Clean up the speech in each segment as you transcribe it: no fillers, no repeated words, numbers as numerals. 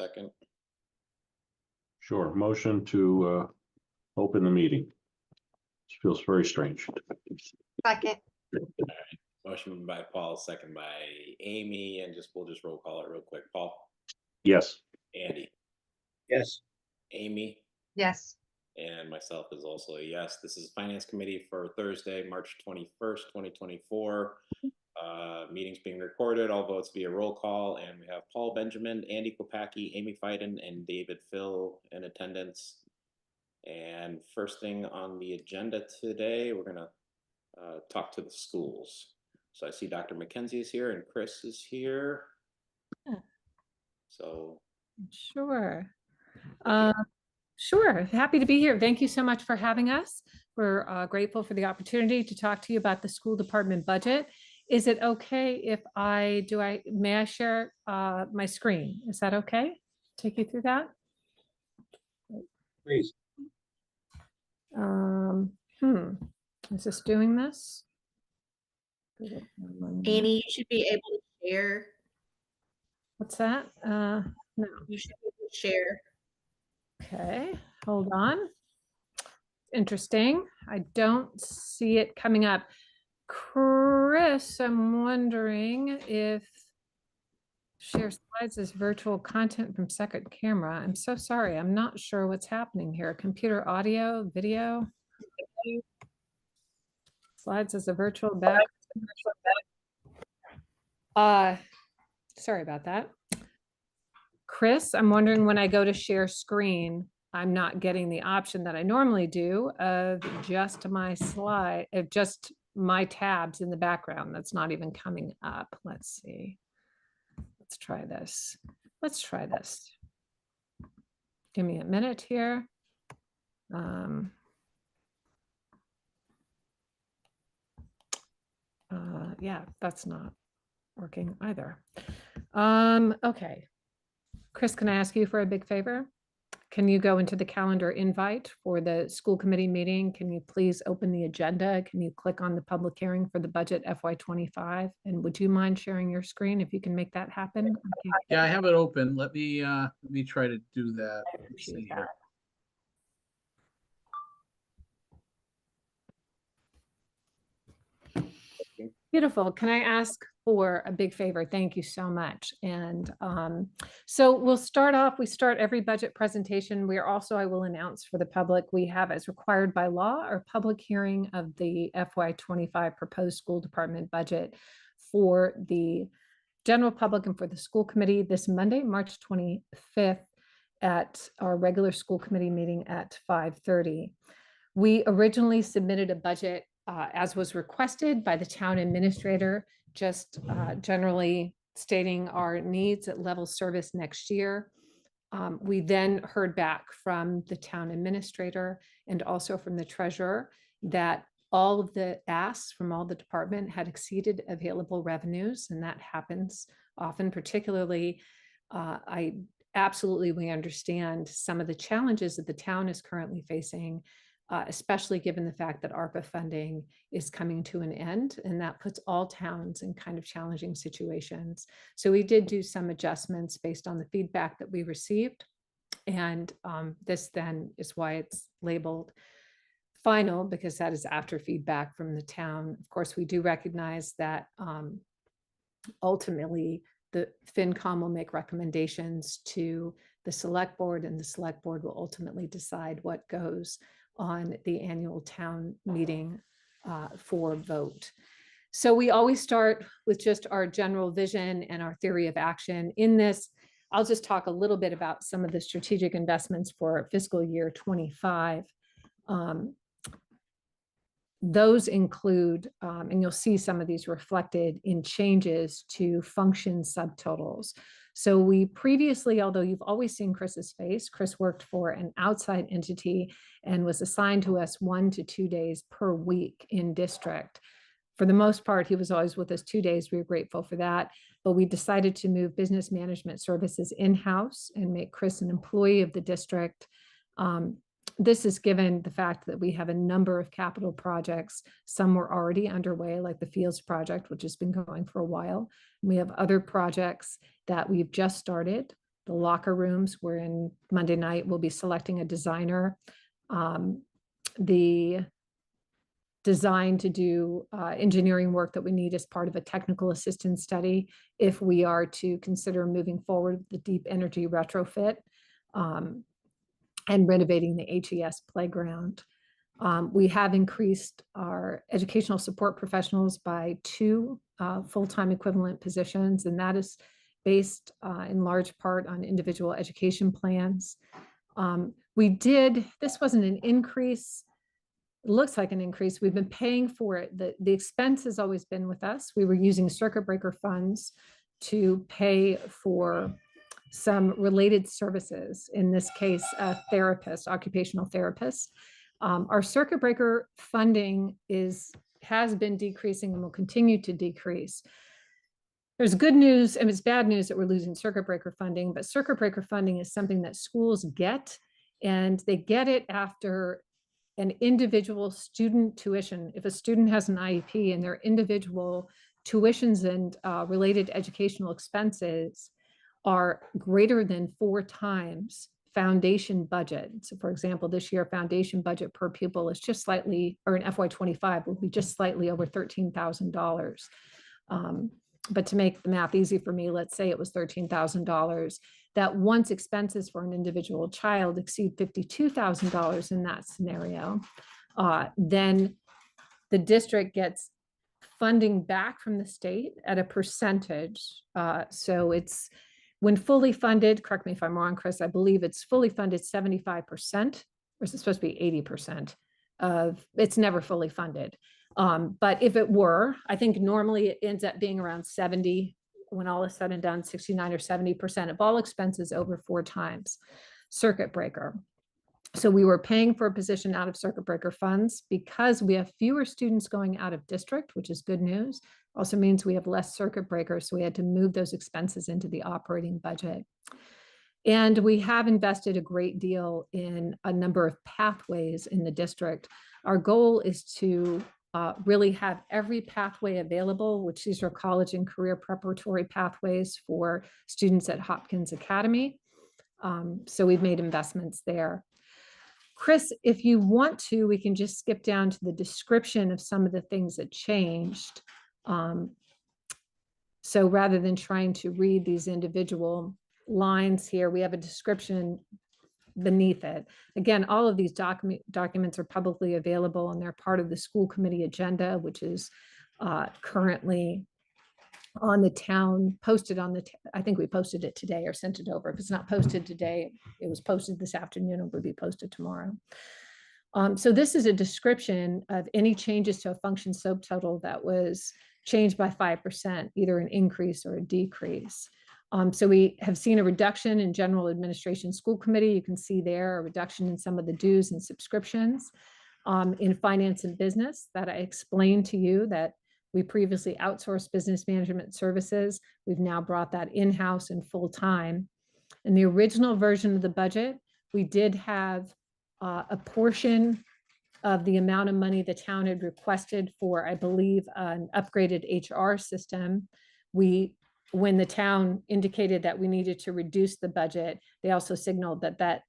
second? Sure. Motion to open the meeting. This feels very strange. Second. Motion by Paul, second by Amy, and we'll just roll call it real quick. Paul, Yes. Andy, Yes. Amy, Yes. and myself is also a yes. This is Finance Committee for Thursday, March 21st, 2024. Meetings being recorded, all votes via roll call, and we have Paul Benjamin, Andy Kopacki, Amy Fiden, and David Phil in attendance. And first thing on the agenda today, we're going to talk to the schools. So I see Dr. McKenzie is here and Chris is here. Yeah. So Sure. Sure. Happy to be here. Thank you so much for having us. We're grateful for the opportunity to talk to you about the school department budget. Is it okay if may I share my screen? Is that okay? Take you through that? Please. Is this doing this? Annie, you should be able to share. What's that? No. You should be able to share. Okay, hold on. Interesting. I don't see it coming up. Chris, I'm wondering if share slides as virtual content from second camera. I'm so sorry. I'm not sure what's happening here. Computer audio, video. Slides as a virtual back. Sorry about that. Chris, I'm wondering when I go to share screen, I'm not getting the option that I normally do of just my slide, just my tabs in the background. That's not even coming up. Let's see. Let's try this. Let's try this. Give me a minute here. Yeah, that's not working either. Okay. Chris, can I ask you for a big favor? Can you go into the calendar invite for the school committee meeting? Can you please open the agenda? Can you click on the public hearing for the budget FY25? And would you mind sharing your screen if you can make that happen? Okay. Yeah, I have it open. Let me try to do that. I appreciate that. Beautiful. Can I ask for a big favor? Thank you so much. And so we'll start off, we start every budget presentation. We are also, I will announce for the public, we have as required by law, our public hearing of the FY25 proposed school department budget for the general public and for the school committee this Monday, March 25th at our regular school committee meeting at 5:30. We originally submitted a budget as was requested by the town administrator, just generally stating our needs at level service next year. We then heard back from the town administrator and also from the treasurer that all of the asks from all the department had exceeded available revenues, and that happens often. Particularly, we understand some of the challenges that the town is currently facing, especially given the fact that ARPA funding is coming to an end, and that puts all towns in kind of challenging situations. So we did do some adjustments based on the feedback that we received, and this then is why it's labeled final, because that is after feedback from the town. Of course, we do recognize that ultimately the FinCom will make recommendations to the select board, and the select board will ultimately decide what goes on the annual town meeting for vote. So we always start with just our general vision and our theory of action. In this, I'll just talk a little bit about some of the strategic investments for fiscal year 25. Those include, and you'll see some of these reflected in changes to function subtotals. So we previously, although you've always seen Chris's face, Chris worked for an outside entity and was assigned to us 1 to 2 days per week in district. For the most part, he was always with us 2 days. We were grateful for that, but we decided to move business management services in-house and make Chris an employee of the district. This is given the fact that we have a number of capital projects. Some were already underway, like the Fields project, which has been going for a while. We have other projects that we've just started the locker rooms. We're in Monday night, we'll be selecting a designer. The design to do engineering work that we need as part of a technical assistance study if we are to consider moving forward with the deep energy retrofit and renovating the HES playground. We have increased our educational support professionals by 2 full-time equivalent positions, and that is based in large part on individual education plans. This wasn't an increase. It looks like an increase. We've been paying for it. The expense has always been with us. We were using circuit breaker funds to pay for some related services, in this case, a therapist, occupational therapist. Our circuit breaker funding has been decreasing and will continue to decrease. There's good news and it's bad news that we're losing circuit breaker funding, but circuit breaker funding is something that schools get, and they get it after an individual student tuition. If a student has an IEP and their individual tuitions and related educational expenses are greater than 4 times foundation budget. So for example, this year foundation budget per pupil is just slightly, or in FY25 will be just slightly over $13,000. But to make the math easy for me, let's say it was $13,000, that once expenses for an individual child exceed $52,000 in that scenario, then the district gets funding back from the state at a percentage. So it's, when fully funded, correct me if I'm wrong, Chris, I believe it's fully funded 75%, or is it supposed to be 80% of, it's never fully funded. But if it were, I think normally it ends up being around 70, when all is said and done, 69 or 70% of all expenses over 4 times circuit breaker. So we were paying for a position out of circuit breaker funds because we have fewer students going out of district, which is good news. Also means we have less circuit breakers, so we had to move those expenses into the operating budget. And we have invested a great deal in a number of pathways in the district. Our goal is to really have every pathway available, which these are college and career preparatory pathways for students at Hopkins Academy. So we've made investments there. Chris, if you want to, we can just skip down to the description of some of the things that changed. So rather than trying to read these individual lines here, we have a description beneath it. Again, all of these documents are publicly available, and they're part of the school committee agenda, which is currently on the town, posted on the, I think we posted it today or sent it over. If it's not posted today, it was posted this afternoon, it will be posted tomorrow. So this is a description of any changes to a function subtotal that was changed by 5%, either an increase or a decrease. So we have seen a reduction in general administration school committee. You can see there a reduction in some of the dues and subscriptions. In finance and business, that I explained to you that we previously outsourced business management services. We've now brought that in-house and full-time. In the original version of the budget, we did have a portion of the amount of money the town had requested for, I believe, an upgraded HR system. When the town indicated that we needed to reduce the budget, they also signaled that that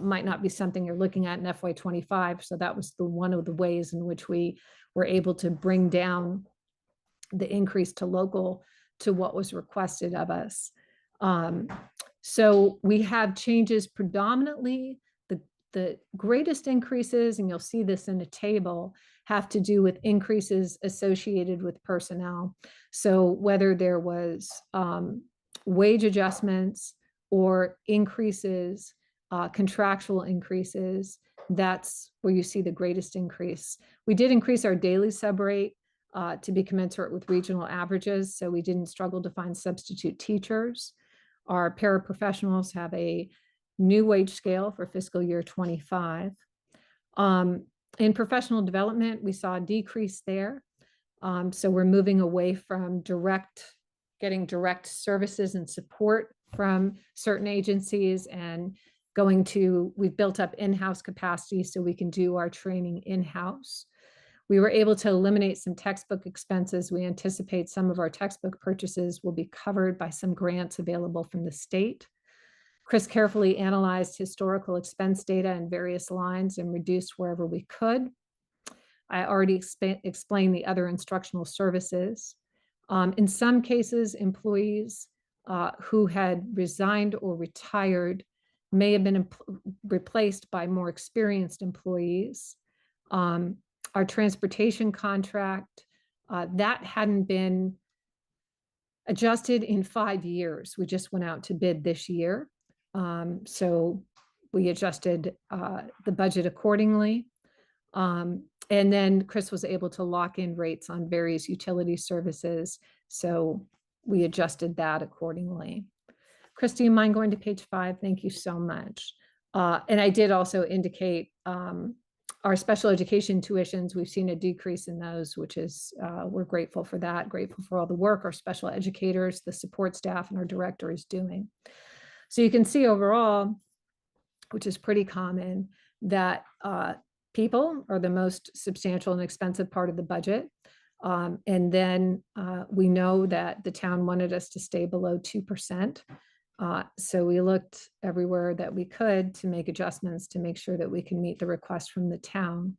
might not be something you're looking at in FY25. So that was one of the ways in which we were able to bring down the increase to local to what was requested of us. So we have changes predominantly. The greatest increases, and you'll see this in a table, have to do with increases associated with personnel. So whether there was wage adjustments or increases, contractual increases, that's where you see the greatest increase. We did increase our daily sub rate to be commensurate with regional averages, so we didn't struggle to find substitute teachers. Our paraprofessionals have a new wage scale for fiscal year 25. In professional development, we saw a decrease there. So we're moving away from getting direct services and support from certain agencies and we've built up in-house capacity so we can do our training in-house. We were able to eliminate some textbook expenses. We anticipate some of our textbook purchases will be covered by some grants available from the state. Chris carefully analyzed historical expense data in various lines and reduced wherever we could. I already explained the other instructional services. In some cases, employees who had resigned or retired may have been replaced by more experienced employees. Our transportation contract, that hadn't been adjusted in 5 years. We just went out to bid this year. So we adjusted the budget accordingly. And then Chris was able to lock in rates on various utility services. So we adjusted that accordingly. Chris, do you mind going to page 5? Thank you so much. And I did also indicate our special education tuitions. We've seen a decrease in those, which is, we're grateful for that, grateful for all the work our special educators, the support staff, and our director is doing. So you can see overall, which is pretty common, that people are the most substantial and expensive part of the budget. And then we know that the town wanted us to stay below 2%. So we looked everywhere that we could to make adjustments to make sure that we can meet the request from the town.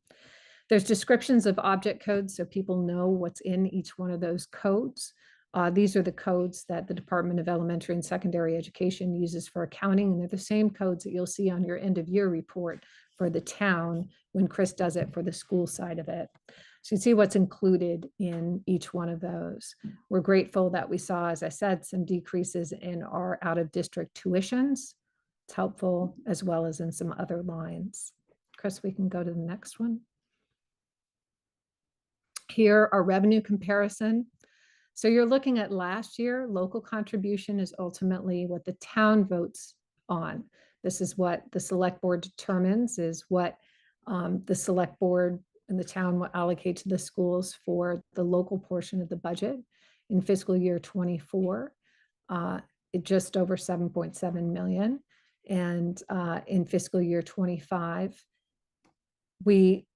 There's descriptions of object codes so people know what's in each one of those codes. These are the codes that the Department of Elementary and Secondary Education uses for accounting, and they're the same codes that you'll see on your end of year report for the town when Chris does it for the school side of it. So you can see what's included in each one of those. We're grateful that we saw, as I said, some decreases in our out-of-district tuitions. It's helpful, as well as in some other lines. Chris, we can go to the next one. Here, our revenue comparison. So you're looking at last year. Local contribution is ultimately what the town votes on. This is what the select board determines, is what the select board and the town will allocate to the schools for the local portion of the budget. In fiscal year 24, it just over 7.7 million. And in fiscal year 25, we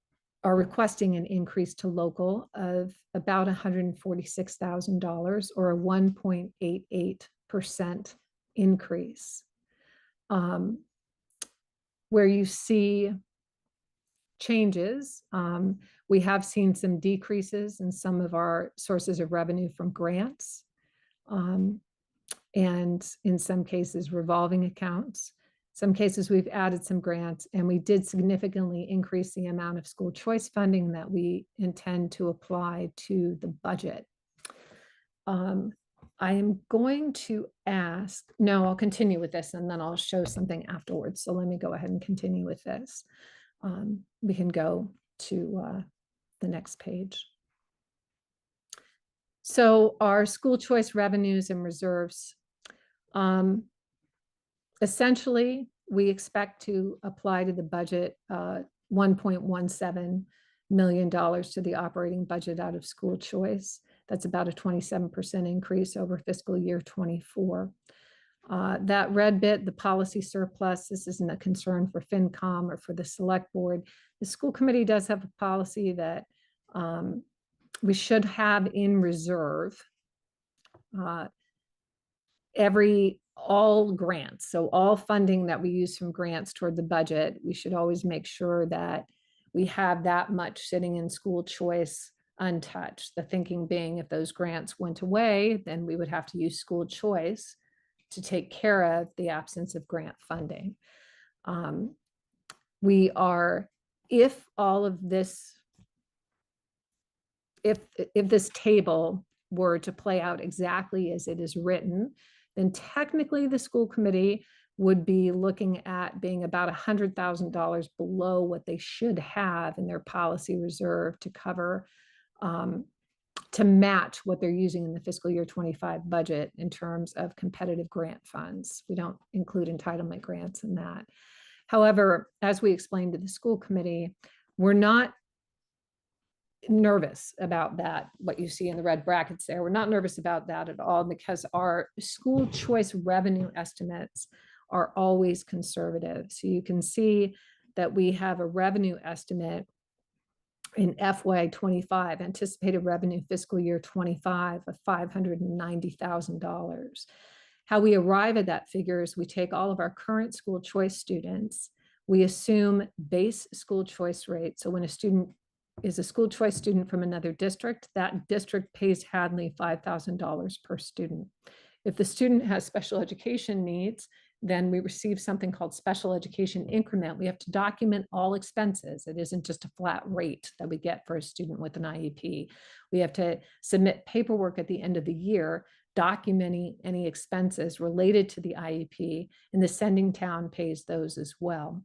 are requesting an increase to local of about $146,000, or a 1.88% increase. Where you see changes, we have seen some decreases in some of our sources of revenue from grants, and in some cases revolving accounts. Some cases we've added some grants, and we did significantly increase the amount of school choice funding that we intend to apply to the budget. I am going to ask, no, I'll continue with this and then I'll show something afterwards. So let me go ahead and continue with this. We can go to the next page. So our school choice revenues and reserves. Essentially, we expect to apply to the budget $1.17 million to the operating budget out of school choice. That's about a 27% increase over fiscal year 24. That red bit, the policy surplus, this isn't a concern for FinCom or for the select board. The school committee does have a policy that we should have in reserve all grants. So all funding that we use from grants toward the budget, we should always make sure that we have that much sitting in school choice untouched. The thinking being, if those grants went away, then we would have to use school choice to take care of the absence of grant funding. If all of this, if this table were to play out exactly as it is written, then technically the school committee would be looking at being about $100,000 below what they should have in their policy reserve to cover, to match what they're using in the fiscal year 25 budget in terms of competitive grant funds. We don't include entitlement grants in that. However, as we explained to the school committee, we're not nervous about that, what you see in the red brackets there. We're not nervous about that at all, because our school choice revenue estimates are always conservative. So you can see that we have a revenue estimate in FY 25, anticipated revenue fiscal year 25 of $590,000. How we arrive at that figure is we take all of our current school choice students, we assume base school choice rate. So when a student is a school choice student from another district, that district pays Hadley $5,000 per student. If the student has special education needs, then we receive something called special education increment. We have to document all expenses. It isn't just a flat rate that we get for a student with an IEP. We have to submit paperwork at the end of the year documenting any expenses related to the IEP, and the sending town pays those as well.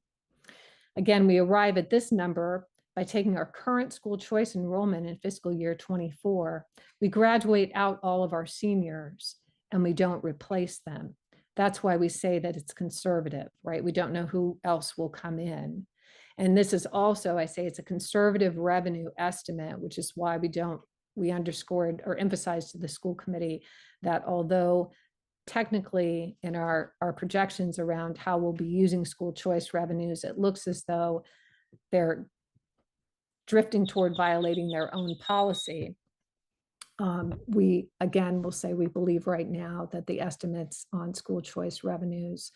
Again, we arrive at this number by taking our current school choice enrollment in fiscal year 24. We graduate out all of our seniors and we don't replace them. That's why we say that it's conservative, right? We don't know who else will come in. And this is also, I say it's a conservative revenue estimate, which is why we underscored or emphasized to the school committee that although technically in our projections around how we'll be using school choice revenues, it looks as though they're drifting toward violating their own policy. We, again, will say we believe right now that the estimates on school choice revenues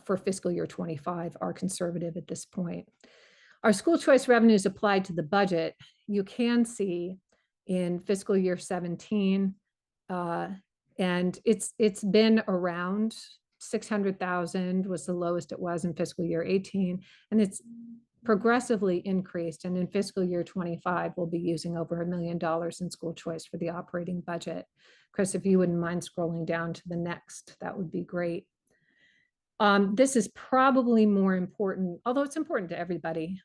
for fiscal year 25 are conservative at this point. Our school choice revenues applied to the budget, you can see in fiscal year 17, and it's been around 600,000 was the lowest it was in fiscal year 18, and it's progressively increased. And in fiscal year 25, we'll be using over $1 million in school choice for the operating budget. Chris, if you wouldn't mind scrolling down to the next, that would be great. This is probably more important, although it's important to everybody.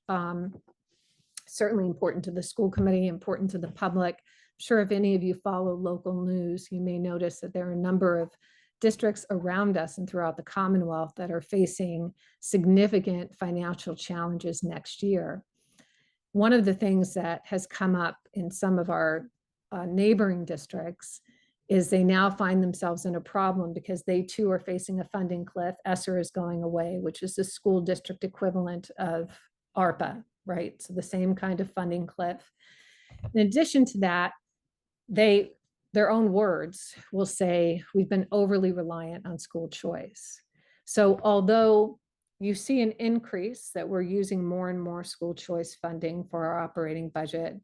Certainly important to the school committee, important to the public. I'm sure if any of you follow local news, you may notice that there are a number of districts around us and throughout the Commonwealth that are facing significant financial challenges next year. One of the things that has come up in some of our neighboring districts is they now find themselves in a problem because they too are facing a funding cliff. ESSER is going away, which is the school district equivalent of ARPA, right? So the same kind of funding cliff. In addition to that, their own words will say, we've been overly reliant on school choice. So although you see an increase that we're using more and more school choice funding for our operating budget,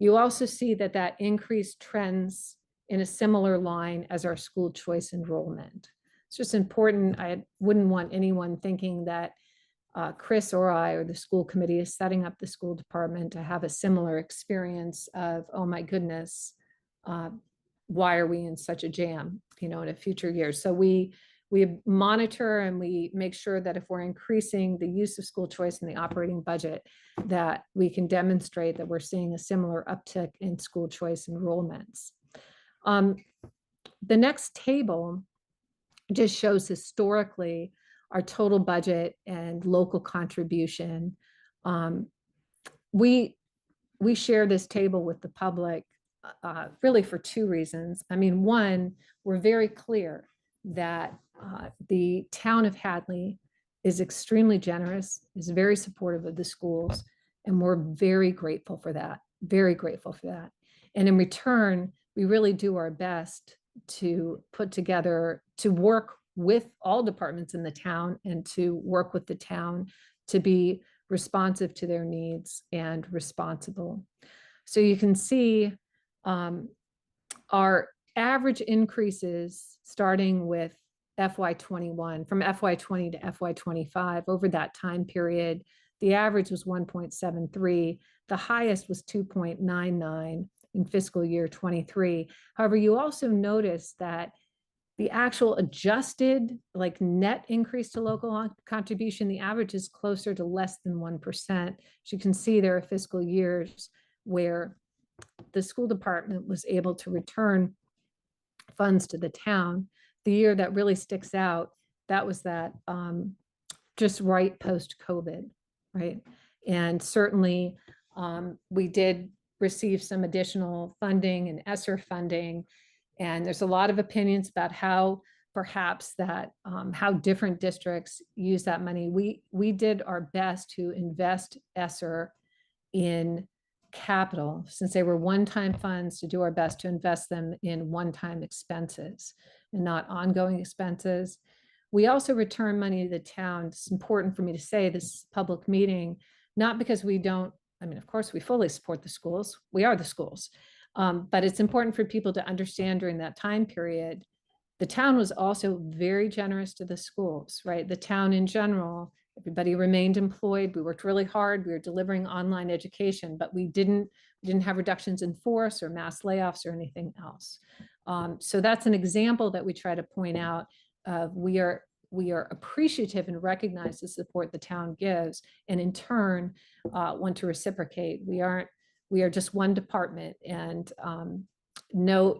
you also see that that increase trends in a similar line as our school choice enrollment. It's just important. I wouldn't want anyone thinking that Chris or I or the school committee is setting up the school department to have a similar experience of, oh my goodness, why are we in such a jam, in a future year? So we monitor and we make sure that if we're increasing the use of school choice in the operating budget, that we can demonstrate that we're seeing a similar uptick in school choice enrollments. The next table just shows historically our total budget and local contribution. We share this table with the public really for two reasons. I mean, one, we're very clear that the town of Hadley is extremely generous, is very supportive of the schools, and we're very grateful for that, very grateful for that. And in return, we really do our best to put together, to work with all departments in the town and to work with the town to be responsive to their needs and responsible. So you can see our average increases starting with FY21, from FY20 to FY25, over that time period, the average was 1.73. The highest was 2.99 in fiscal year 23. However, you also notice that the actual adjusted net increase to local contribution, the average is closer to less than 1%. As you can see, there are fiscal years where the school department was able to return funds to the town. The year that really sticks out, that was that just right post-COVID, right? And certainly we did receive some additional funding and ESSER funding. And there's a lot of opinions about how perhaps that, how different districts use that money. We did our best to invest ESSER in capital, since they were one-time funds, to do our best to invest them in one-time expenses. and not ongoing expenses. We also return money to the town. It's important for me to say this public meeting, not because we don't, I mean, of course, we fully support the schools. We are the schools. But it's important for people to understand during that time period, the town was also very generous to the schools, right? The town in general, everybody remained employed. We worked really hard. We were delivering online education, but we didn't have reductions in force or mass layoffs or anything else. So that's an example that we try to point out. We are appreciative and recognize the support the town gives, and in turn want to reciprocate. We are just one department, and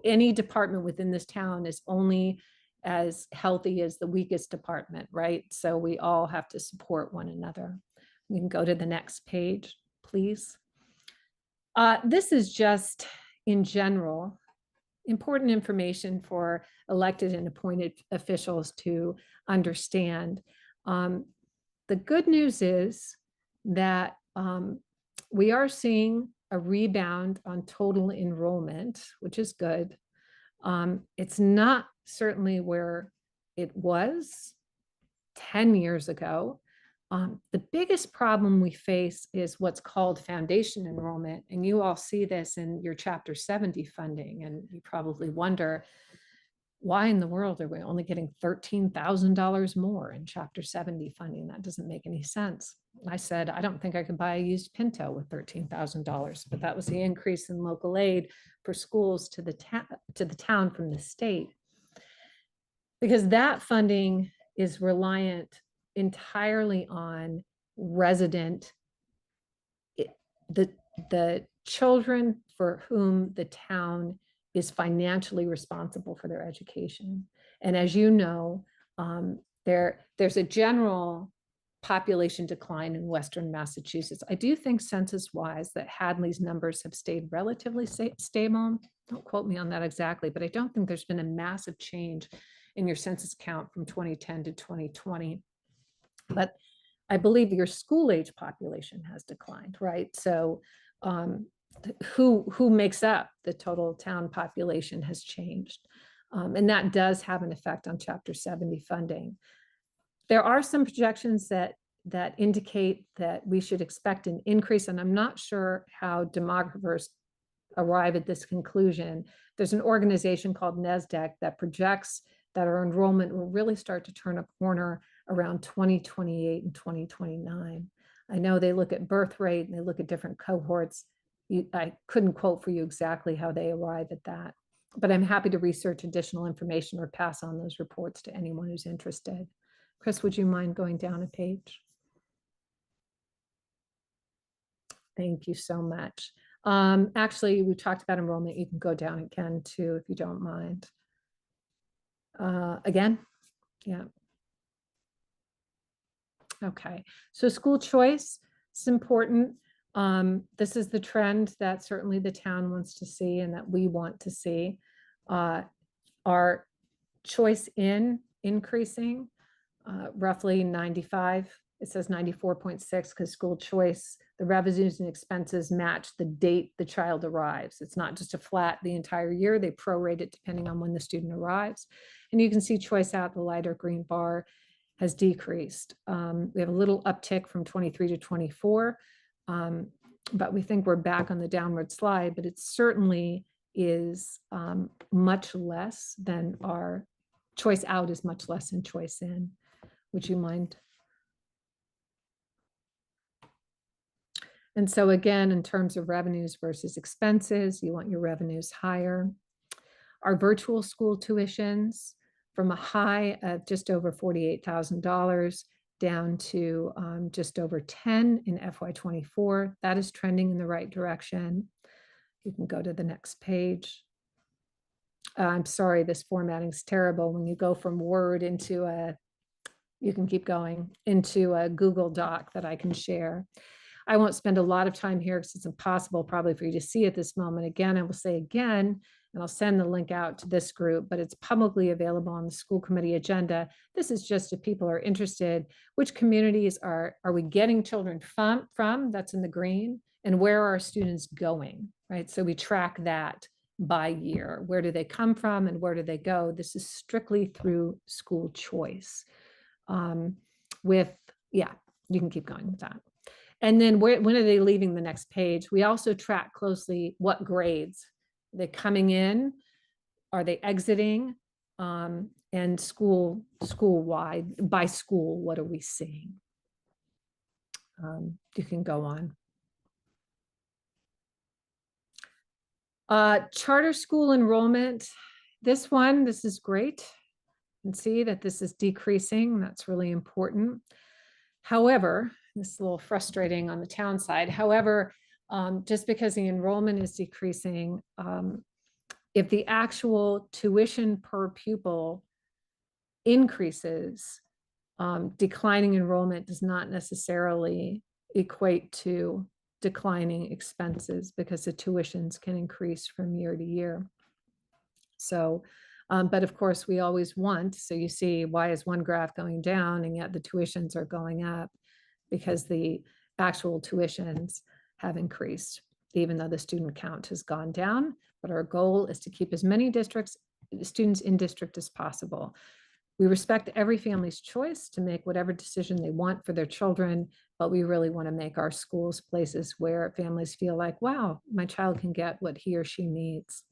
any department within this town is only as healthy as the weakest department, right? So we all have to support one another. We can go to the next page, please. This is just, in general, important information for elected and appointed officials to understand. The good news is that we are seeing a rebound on total enrollment, which is good. It's not certainly where it was 10 years ago. The biggest problem we face is what's called foundation enrollment. And you all see this in your Chapter 70 funding. And you probably wonder, why in the world are we only getting $13,000 more in Chapter 70 funding? That doesn't make any sense. I said, I don't think I could buy a used Pinto with $13,000, but that was the increase in local aid for schools to the town from the state. Because that funding is reliant entirely on resident, the children for whom the town is financially responsible for their education. And as you know, there's a general population decline in Western Massachusetts. I do think census-wise that Hadley's numbers have stayed relatively stable. Don't quote me on that exactly, but I don't think there's been a massive change in your census count from 2010 to 2020. But I believe your school age population has declined, right? So who makes up the total town population has changed. And that does have an effect on Chapter 70 funding. There are some projections that indicate that we should expect an increase, and I'm not sure how demographers arrive at this conclusion. There's an organization called NESDEC that projects that our enrollment will really start to turn a corner around 2028 and 2029. I know they look at birth rate and they look at different cohorts. I couldn't quote for you exactly how they arrive at that, but I'm happy to research additional information or pass on those reports to anyone who's interested. Chris, would you mind going down a page? Thank you so much. Actually, we talked about enrollment. You can go down again too, if you don't mind. Again, yeah. Okay, so school choice is important. This is the trend that certainly the town wants to see and that we want to see. Our choice in increasing roughly 95. It says 94.6 because school choice, the revenues and expenses match the date the child arrives. It's not just a flat the entire year. They prorate it depending on when the student arrives. And you can see choice out, the lighter green bar has decreased. We have a little uptick from 23 to 24, but we think we're back on the downward slide, but it certainly is much less than our choice out is much less than choice in. Would you mind? And so again, in terms of revenues versus expenses, you want your revenues higher. Our virtual school tuitions from a high of just over $48,000 down to just over 10 in FY24. That is trending in the right direction. You can go to the next page. I'm sorry, this formatting is terrible. When you go from Word into you can keep going, into a Google Doc that I can share. I won't spend a lot of time here because it's impossible probably for you to see at this moment. Again, I will say again, and I'll send the link out to this group, but it's publicly available on the school committee agenda. This is just if people are interested, which communities are we getting children from, that's in the green, and where are our students going, right? So we track that by year. Where do they come from and where do they go? This is strictly through school choice. Yeah, you can keep going with that. And then when are they leaving the next page? We also track closely what grades. Are they coming in? Are they exiting? And school-wide, by school, what are we seeing? You can go on. Charter school enrollment. This is great. You can see that this is decreasing. That's really important. However, this is a little frustrating on the town side. However, just because the enrollment is decreasing, if the actual tuition per pupil increases, declining enrollment does not necessarily equate to declining expenses because the tuitions can increase from year to year. So, but of course we always want, so you see why is one graph going down and yet the tuitions are going up? Because the actual tuitions have increased, even though the student count has gone down. But our goal is to keep as many students in district as possible. We respect every family's choice to make whatever decision they want for their children, but we really want to make our schools places where families feel like, wow, my child can get what he or she needs.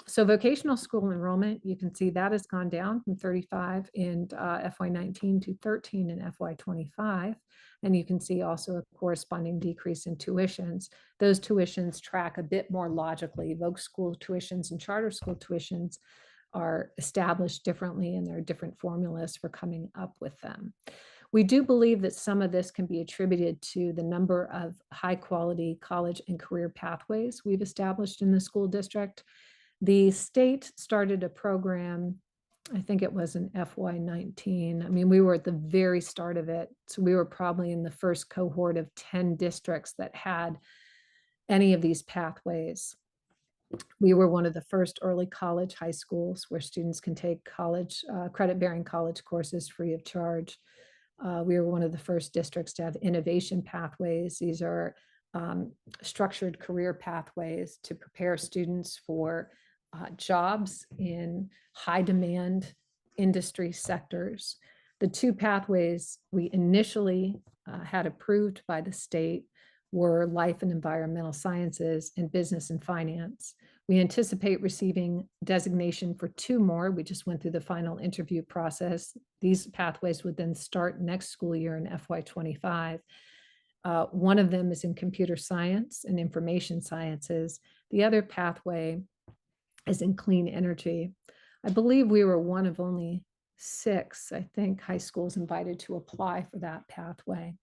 So vocational school enrollment, you can see that has gone down from 35 in FY19 to 13 in FY25. And you can see also a corresponding decrease in tuitions. Those tuitions track a bit more logically. Voc school tuitions and charter school tuitions are established differently, and there are different formulas for coming up with them. We do believe that some of this can be attributed to the number of high quality college and career pathways we've established in the school district. The state started a program, I think it was in FY19. I mean, we were at the very start of it. So we were probably in the first cohort of 10 districts that had any of these pathways. We were one of the first early college high schools where students can take college, credit-bearing college courses free of charge. We were one of the first districts to have innovation pathways. These are structured career pathways to prepare students for jobs in high demand industry sectors. The two pathways we initially had approved by the state were life and environmental sciences and business and finance. We anticipate receiving designation for two more. We just went through the final interview process. These pathways would then start next school year in FY25. One of them is in computer science and information sciences. The other pathway is in clean energy. I believe we were one of only 6, I think, high schools invited to apply for that pathway.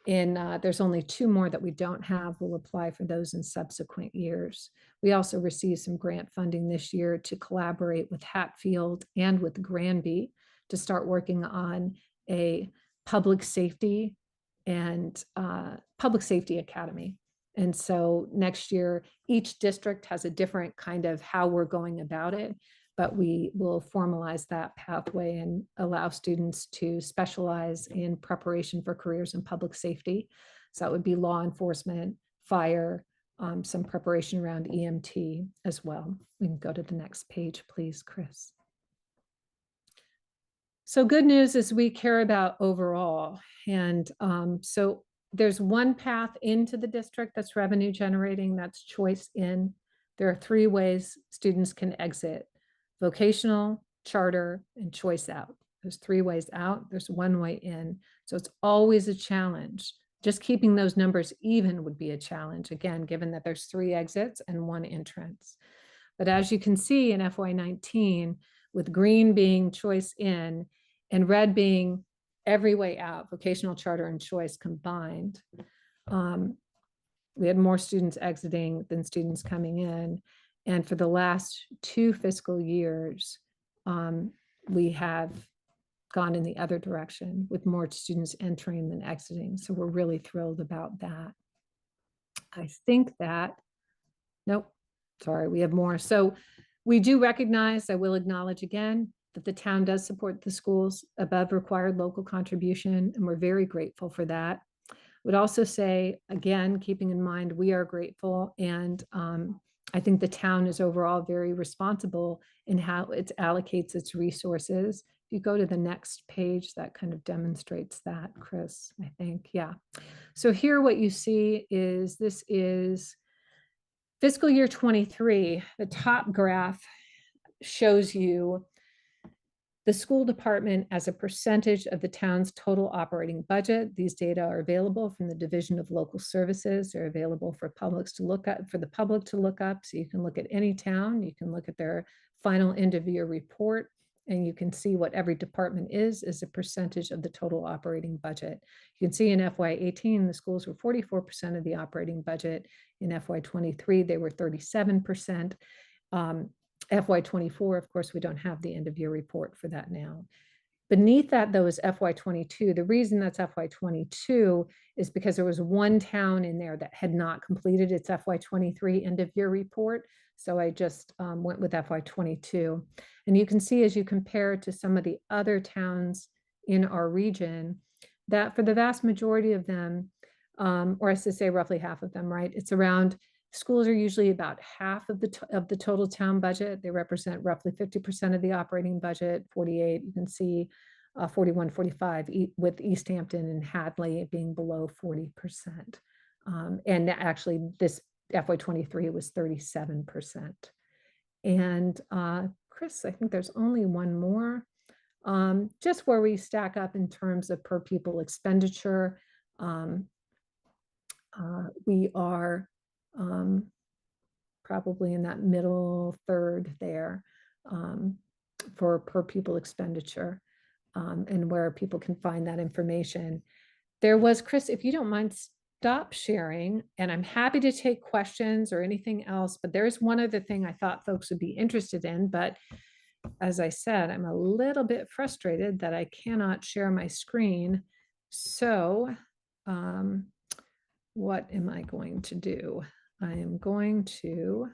There's only 2 more that we don't have. We'll apply for those in subsequent years. We also received some grant funding this year to collaborate with Hatfield and with Granby to start working on a public safety academy. And so next year, each district has a different kind of how we're going about it, but we will formalize that pathway and allow students to specialize in preparation for careers in public safety. So that would be law enforcement, fire, some preparation around EMT as well. We can go to the next page, please, Chris. So good news is we care about overall. And so there's one path into the district that's revenue generating, that's choice in. There are 3 ways students can exit: vocational, charter, and choice out. There's 3 ways out, there's 1 way in. So it's always a challenge. Just keeping those numbers even would be a challenge, again, given that there's 3 exits and 1 entrance. But as you can see in FY19, with green being choice in and red being every way out, vocational, charter, and choice combined, we had more students exiting than students coming in. And for the last 2 fiscal years, we have gone in the other direction with more students entering than exiting. So we're really thrilled about that. I think that, nope, sorry, we have more. So we do recognize, I will acknowledge again, that the town does support the schools above required local contribution, and we're very grateful for that. Would also say, again, keeping in mind, we are grateful and I think the town is overall very responsible in how it allocates its resources. If you go to the next page, that kind of demonstrates that, Chris, I think, yeah. So here what you see is this is fiscal year 23. The top graph shows you the school department as a percentage of the town's total operating budget. These data are available from the Division of Local Services. They're available for publics to look at, for the public to look up. So you can look at any town, you can look at their final end of year report, and you can see what every department is a percentage of the total operating budget. You can see in FY18, the schools were 44% of the operating budget. In FY23, they were 37%. FY24, of course, we don't have the end of year report for that now. Beneath that, though, is FY22. The reason that's FY22 is because there was one town in there that had not completed its FY23 end of year report. So I just went with FY22. And you can see as you compare it to some of the other towns in our region, that for the vast majority of them, or I should say roughly half of them, right? It's around, schools are usually about half of the total town budget. They represent roughly 50% of the operating budget, 48, you can see 41, 45, with East Hampton and Hadley being below 40%. And actually this FY23 was 37%. And Chris, I think there's only one more, just where we stack up in terms of per pupil expenditure. We are probably in that middle third there for per pupil expenditure, and where people can find that information. There was, Chris, if you don't mind, stop sharing, and I'm happy to take questions or anything else, but there's one other thing I thought folks would be interested in, but as I said, I'm a little bit frustrated that I cannot share my screen. So what am I going to do? I am going to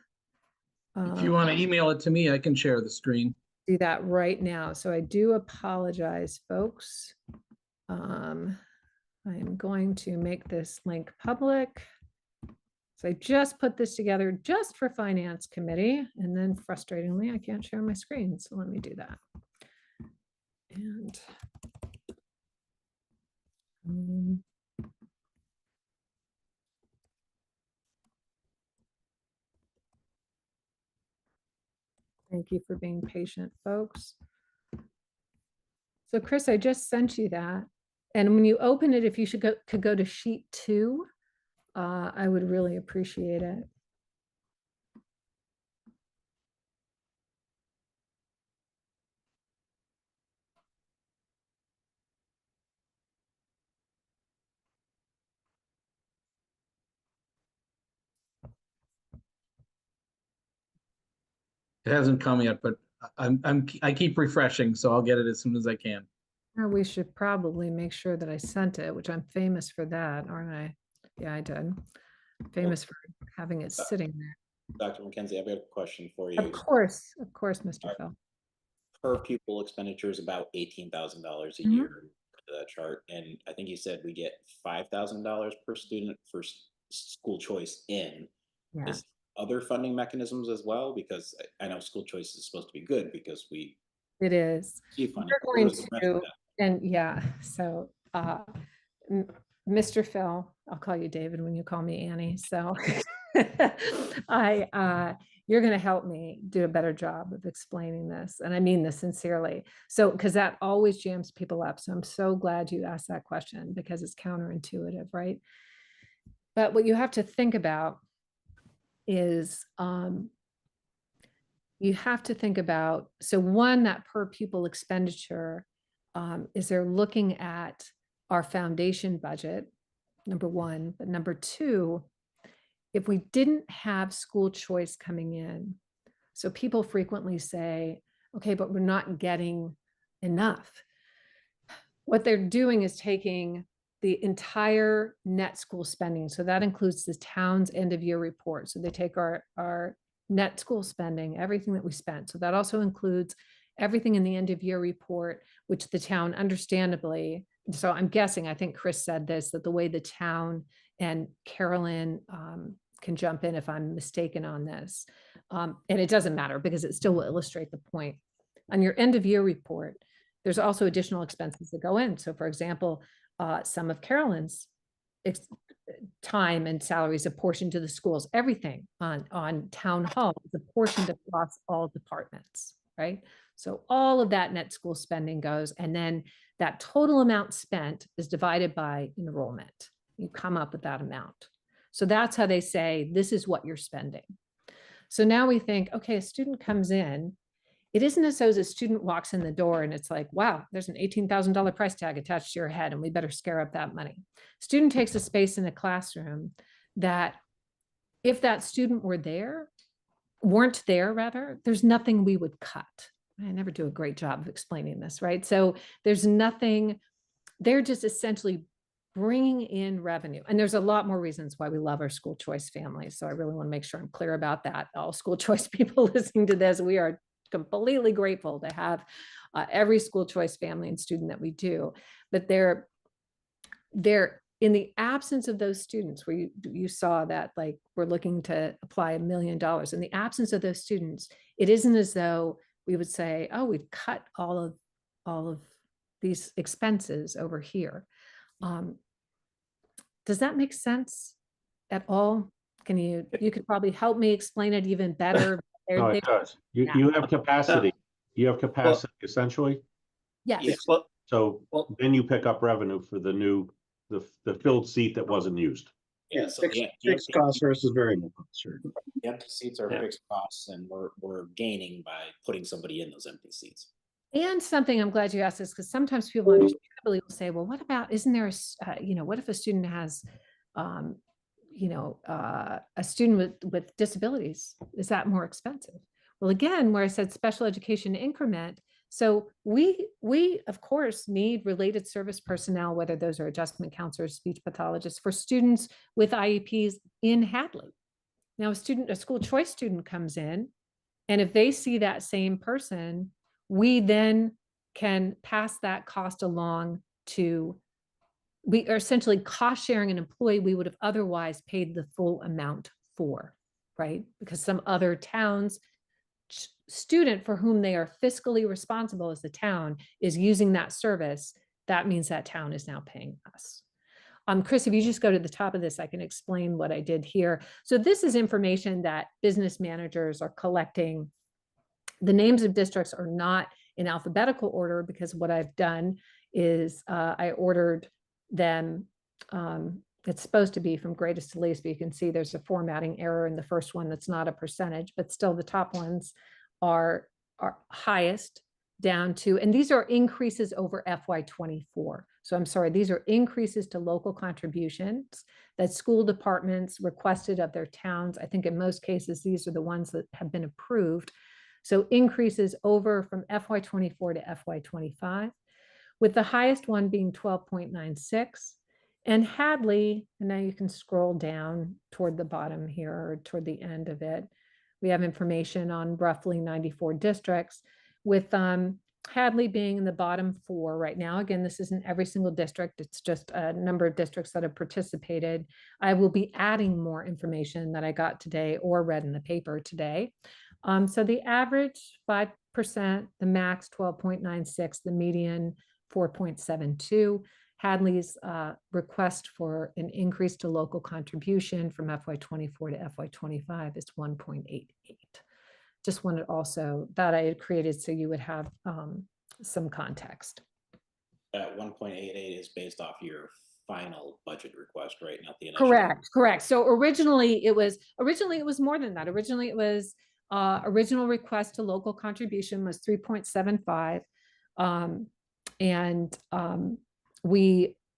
If you want to email it to me, I can share the screen. do that right now. So I do apologize, folks. I am going to make this link public. So I just put this together just for Finance Committee, and then frustratingly, I can't share my screen. So let me do that. And thank you for being patient, folks. So Chris, I just sent you that. And when you open it, if you could go to sheet 2, I would really appreciate it. It hasn't come yet, but I keep refreshing, so I'll get it as soon as I can. Now we should probably make sure that I sent it, which I'm famous for that, aren't I? Yeah, I did. Famous for having it sitting there. Dr. McKenzie, I've got a question for you. Of course, Mr. Phil. Per pupil expenditure is about $18,000 a Mhm. year to that chart. And I think you said we get $5,000 per student for school choice in. Yeah, Is other funding mechanisms as well? Because I know school choice is supposed to be good because we it is. see funding. We're but going where's the rest of to, that? and yeah, so Mr. Phil, I'll call you David when you call me Annie. So you're going to help me do a better job of explaining this. And I mean this sincerely. So, because that always jams people up. So I'm so glad you asked that question because it's counterintuitive, right? But what you have to think about is you have to think about, so one, that per pupil expenditure, is they're looking at our foundation budget, number one, but number two, if we didn't have school choice coming in, so people frequently say, okay, but we're not getting enough. What they're doing is taking the entire net school spending. So that includes the town's end of year report. So they take our net school spending, everything that we spent. So that also includes everything in the end of year report, which the town understandably, so I'm guessing, I think Chris said this, that the way the town and Carolyn can jump in if I'm mistaken on this. And it doesn't matter because it still will illustrate the point. On your end of year report, there's also additional expenses that go in. So for example, some of Carolyn's time and salaries apportioned to the schools, everything on town hall is apportioned across all departments, right? So all of that net school spending goes, and then that total amount spent is divided by enrollment. You come up with that amount. So that's how they say, this is what you're spending. So now we think, okay, a student comes in. It isn't as though a student walks in the door and it's like, wow, there's an $18,000 price tag attached to your head and we better scare up that money. Student takes a space in a classroom that if that student weren't there, there's nothing we would cut. I never do a great job of explaining this, right? So there's nothing, they're just essentially bringing in revenue. And there's a lot more reasons why we love our school choice families. So I really want to make sure I'm clear about that. All school choice people listening to this, we are completely grateful to have every school choice family and student that we do. But they're in the absence of those students where you saw that, like, we're looking to apply $1 million. In the absence of those students, it isn't as though we would say, oh, we've cut all of these expenses over here. Does that make sense at all? You could probably help me explain it even better. No, it does. You have capacity. You have capacity essentially. Yes. Yes. So then you pick up revenue for the filled seat that wasn't used. Yeah, so Fixed costs versus variable costs. Sure. the empty seats are Yeah. fixed costs, and we're gaining by putting somebody in those empty seats. And something I'm glad you asked this, because sometimes people understandably will say, well, what about, isn't there what if a student has, a student with disabilities? Is that more expensive? Well, again, where I said special education increment, so we of course need related service personnel, whether those are adjustment counselors, speech pathologists, for students with IEPs in Hadley. Now, a school choice student comes in, and if they see that same person, we then can pass that cost along to, we are essentially cost sharing an employee we would have otherwise paid the full amount for, right? Because some other town's student for whom they are fiscally responsible as the town is using that service, that means that town is now paying us. Chris, if you just go to the top of this, I can explain what I did here. So this is information that business managers are collecting. The names of districts are not in alphabetical order because what I've done is I ordered them. It's supposed to be from greatest to least, but you can see there's a formatting error in the first one that's not a percentage, but still the top ones are highest down to, and these are increases over FY24. So I'm sorry, these are increases to local contributions that school departments requested of their towns. I think in most cases, these are the ones that have been approved. So increases over from FY24 to FY25, with the highest one being 12.96. And Hadley, and now you can scroll down toward the bottom here, or toward the end of it. We have information on roughly 94 districts, with Hadley being in the bottom 4 right now. Again, this isn't every single district. It's just a number of districts that have participated. I will be adding more information that I got today or read in the paper today. So the average 5%, the max 12.96, the median 4.72. Hadley's request for an increase to local contribution from FY24 to FY25 is 1.88. Just wanted also that I had created so you would have some context. That 1.88 is based off your final budget request, right? Not the initial. Correct. So originally it was more than that. Originally it was original request to local contribution was 3.75. And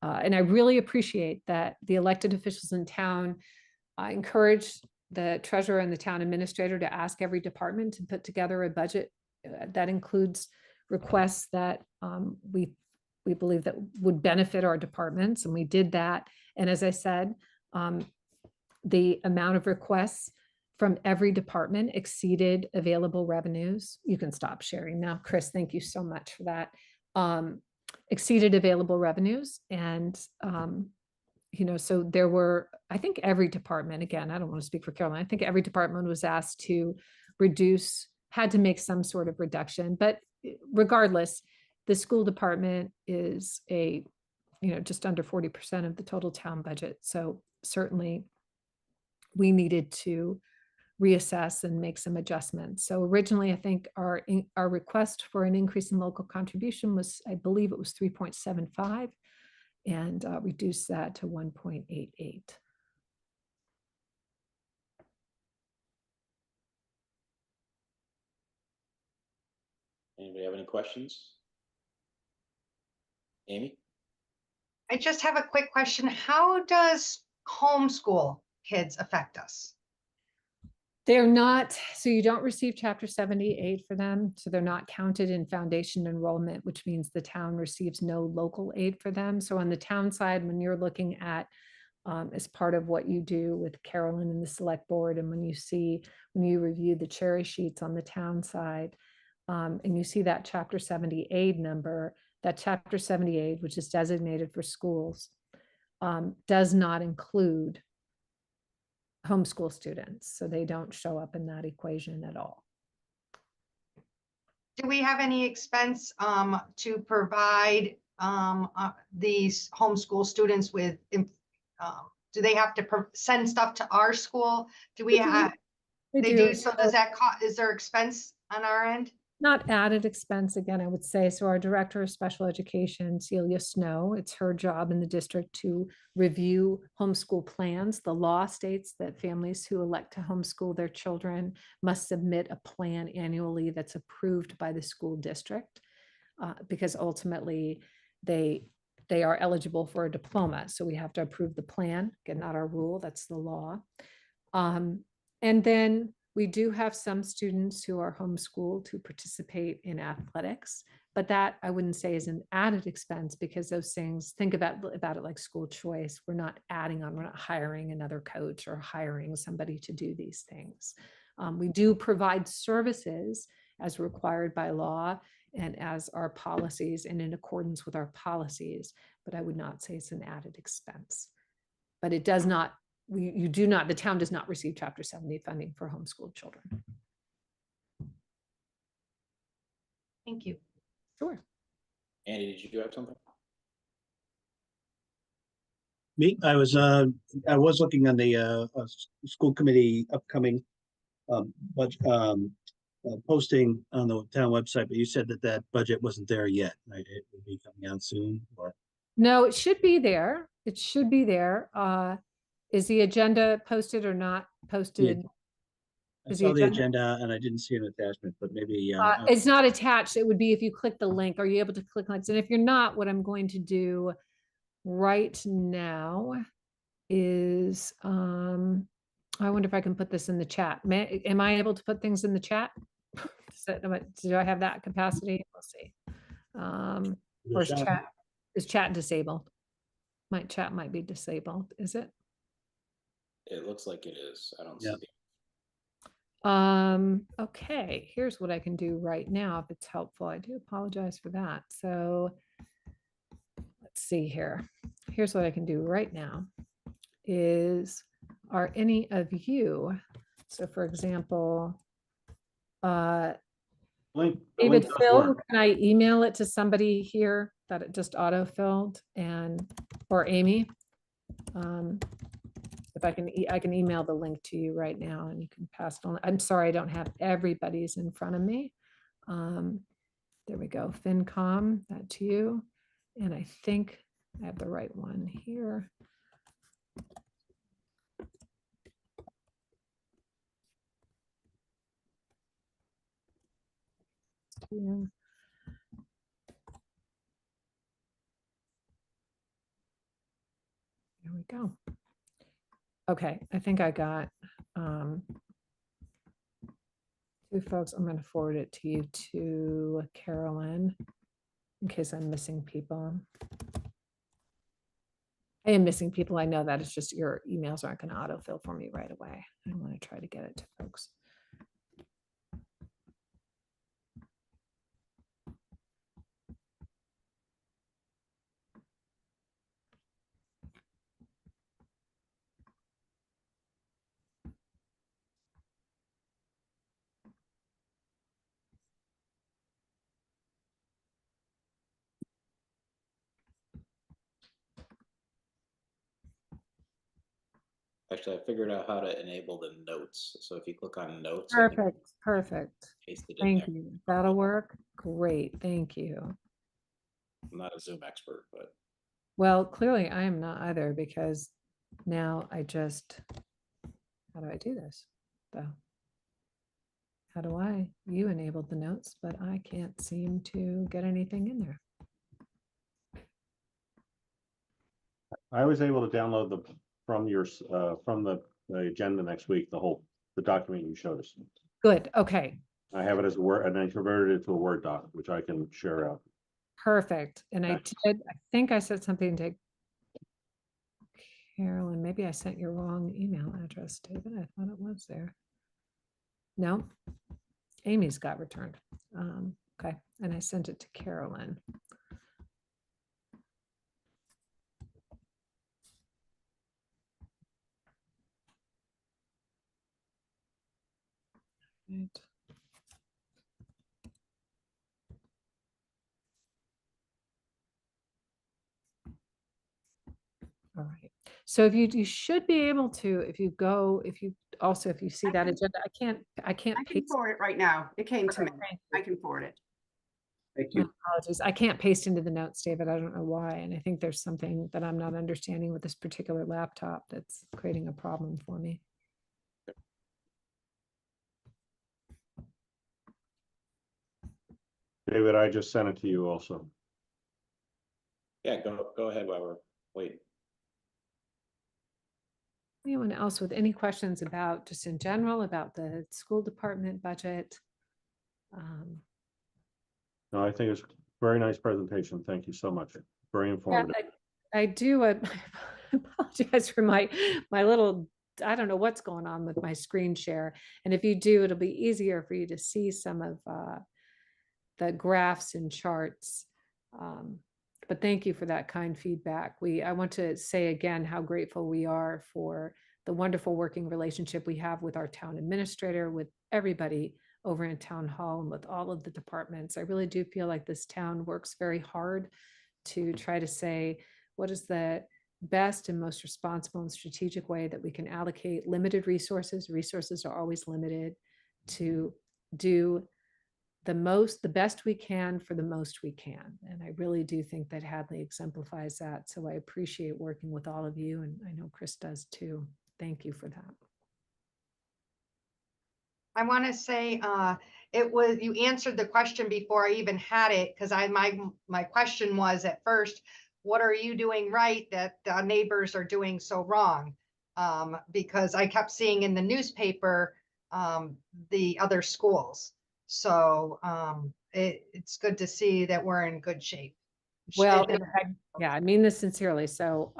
I really appreciate that the elected officials in town encouraged the treasurer and the town administrator to ask every department to put together a budget that includes requests that we believe that would benefit our departments, and we did that. And as I said, the amount of requests from every department exceeded available revenues. You can stop sharing now, Chris. Thank you so much for that. Exceeded available revenues, and so there were, I think every department, again, I don't want to speak for Carolyn, I think every department was asked to had to make some sort of reduction, but regardless, the school department is just under 40% of the total town budget. So certainly we needed to reassess and make some adjustments. So originally, I think our request for an increase in local contribution was, I believe it was 3.75, and reduce that to 1.88. Anybody have any questions? Amy? I just have a quick question. How does homeschool kids affect us? They're not, so you don't receive Chapter 78 for them. So they're not counted in foundation enrollment, which means the town receives no local aid for them. So on the town side, when you're looking at, as part of what you do with Carolyn and the select board, and when you review the cherry sheets on the town side, and you see that Chapter 78 number, that Chapter 78, which is designated for schools, does not include homeschool students. So they don't show up in that equation at all. Do we have any expense to provide these homeschool students with, do they have to send stuff to our school? Do we have, They they do. do, so does that cost, is there expense on our end? Not added expense, again, I would say. So our Director of Special Education, Celia Snow, it's her job in the district to review homeschool plans. The law states that families who elect to homeschool their children must submit a plan annually that's approved by the school district, because ultimately they are eligible for a diploma. So we have to approve the plan. Again, not our rule, that's the law. And then we do have some students who are homeschooled who participate in athletics, but that I wouldn't say is an added expense, because those things, think about it like school choice. We're not hiring another coach or hiring somebody to do these things. We do provide services as required by law and as our policies and in accordance with our policies, but I would not say it's an added expense. But it does not, the town does not receive Chapter 70 funding for homeschooled children. Thank you. Sure. Andy, did you have something? Me, I was looking on the school committee upcoming posting on the town website, but you said that budget wasn't there yet, right? It will be coming out soon, or? No, it should be there. It should be there. Is the agenda posted or not posted? I Is saw the agenda- agenda and I didn't see an attachment, but maybe. It's not attached. It would be if you click the link. Are you able to click links? And if you're not, what I'm going to do right now is, I wonder if I can put this in the chat. Am I able to put things in the chat? Do I have that capacity? Let's see. Or is chat disabled? My chat might be disabled. Is it? It looks like it is. I don't Yeah. see. Okay, here's what I can do right now if it's helpful. I do apologize for that. So let's see here. Here's what I can do right now is, are any of you, so for example, Link- the David link does Phil, work. can I email it to somebody here that it just auto-filled, or Amy? If I can email the link to you right now and you can pass it on. I'm sorry, I don't have everybody's in front of me. There we go, FinCom, that to you. And I think I have the right one here. Yeah. There we go. Okay, I think I got two folks. I'm going to forward it to you, to Carolyn, in case I'm missing people. I am missing people. I know that. It's just your emails aren't going to autofill for me right away. I want to try to get it to folks. Actually, I figured out how to enable the notes. So if you click on notes, I think Perfect, perfect. paste it in Thank there. you. That'll work. Great, thank you. I'm not a Zoom expert, but Well, clearly I am not either because now I just, how do I do this? Though? How do you enabled the notes, but I can't seem to get anything in there. I was able to download from from the agenda next week, the document you showed us. Good, okay, I have it as a Word, and I converted it to a Word doc, which I can share out. perfect. And I Okay. did, I think I said something to Carolyn, maybe I sent your wrong email address, David. I thought it was there. No, Amy's got returned. Okay, and I sent it to Carolyn. Right. All right. So if you should be able to, if you see that agenda, I can't I can paste. forward it right now. It came to me. Perfect, thank I you. can forward it. Thank My you. apologies. I can't paste into the notes, David. I don't know why. And I think there's something that I'm not understanding with this particular laptop that's creating a problem for me. David, I just sent it to you also. yeah, go ahead while we're waiting. Anyone else with any questions about, just in general, about the school department budget? No, I think it's a very nice presentation. Thank you so much. Very Yeah, informative. I do, I apologize for my little, I don't know what's going on with my screen share. And if you do, it'll be easier for you to see some of the graphs and charts. But thank you for that kind feedback. I want to say again how grateful we are for the wonderful working relationship we have with our town administrator, with everybody over in town hall, and with all of the departments. I really do feel like this town works very hard to try to say what is the best and most responsible and strategic way that we can allocate limited resources. Resources are always limited, to do the best we can for the most we can. And I really do think that Hadley exemplifies that. So I appreciate working with all of you, and I know Chris does too. Thank you for that. I want to say, you answered the question before I even had it, because my question was at first, what are you doing right that the neighbors are doing so wrong? Because I kept seeing in the newspaper, the other schools. So, it's good to see that we're in good shape. Well, yeah, I mean this sincerely. So,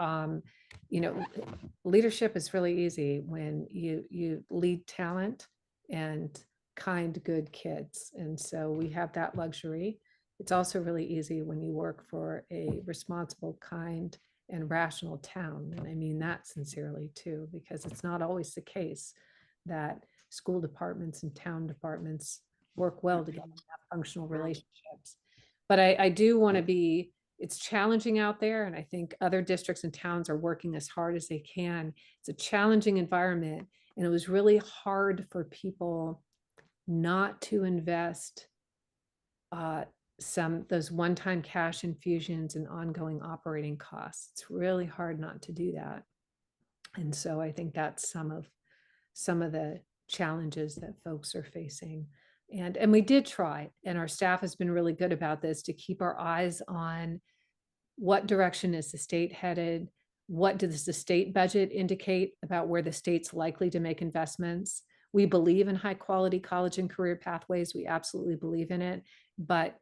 leadership is really easy when you lead talent and kind, good kids. And so we have that luxury. It's also really easy when you work for a responsible, kind, and rational town. And I mean that sincerely too, because it's not always the case that school departments and town departments work well together and have functional relationships. But I do want to be, it's challenging out there, and I think other districts and towns are working as hard as they can. It's a challenging environment, and it was really hard for people not to invest those one-time cash infusions and ongoing operating costs. It's really hard not to do that. And so I think that's some of the challenges that folks are facing. And we did try, and our staff has been really good about this, to keep our eyes on what direction is the state headed? What does the state budget indicate about where the state's likely to make investments? We believe in high quality college and career pathways. We absolutely believe in it. But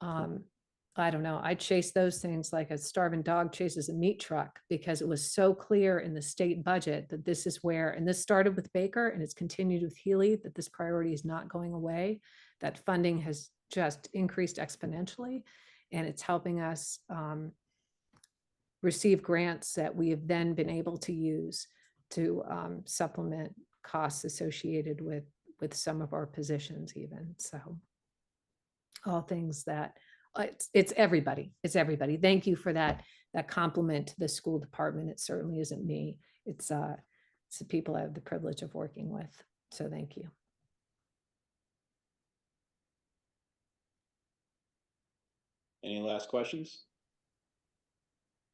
I don't know, I chase those things like a starving dog chases a meat truck, because it was so clear in the state budget that this is where, and this started with Baker and it's continued with Healy, that this priority is not going away, that funding has just increased exponentially. And it's helping us receive grants that we have then been able to use to supplement costs associated with some of our positions even. So all things that, it's everybody. It's everybody. Thank you for that compliment to the school department. It certainly isn't me. It's It's the people I have the privilege of working with. So thank you. Any last questions?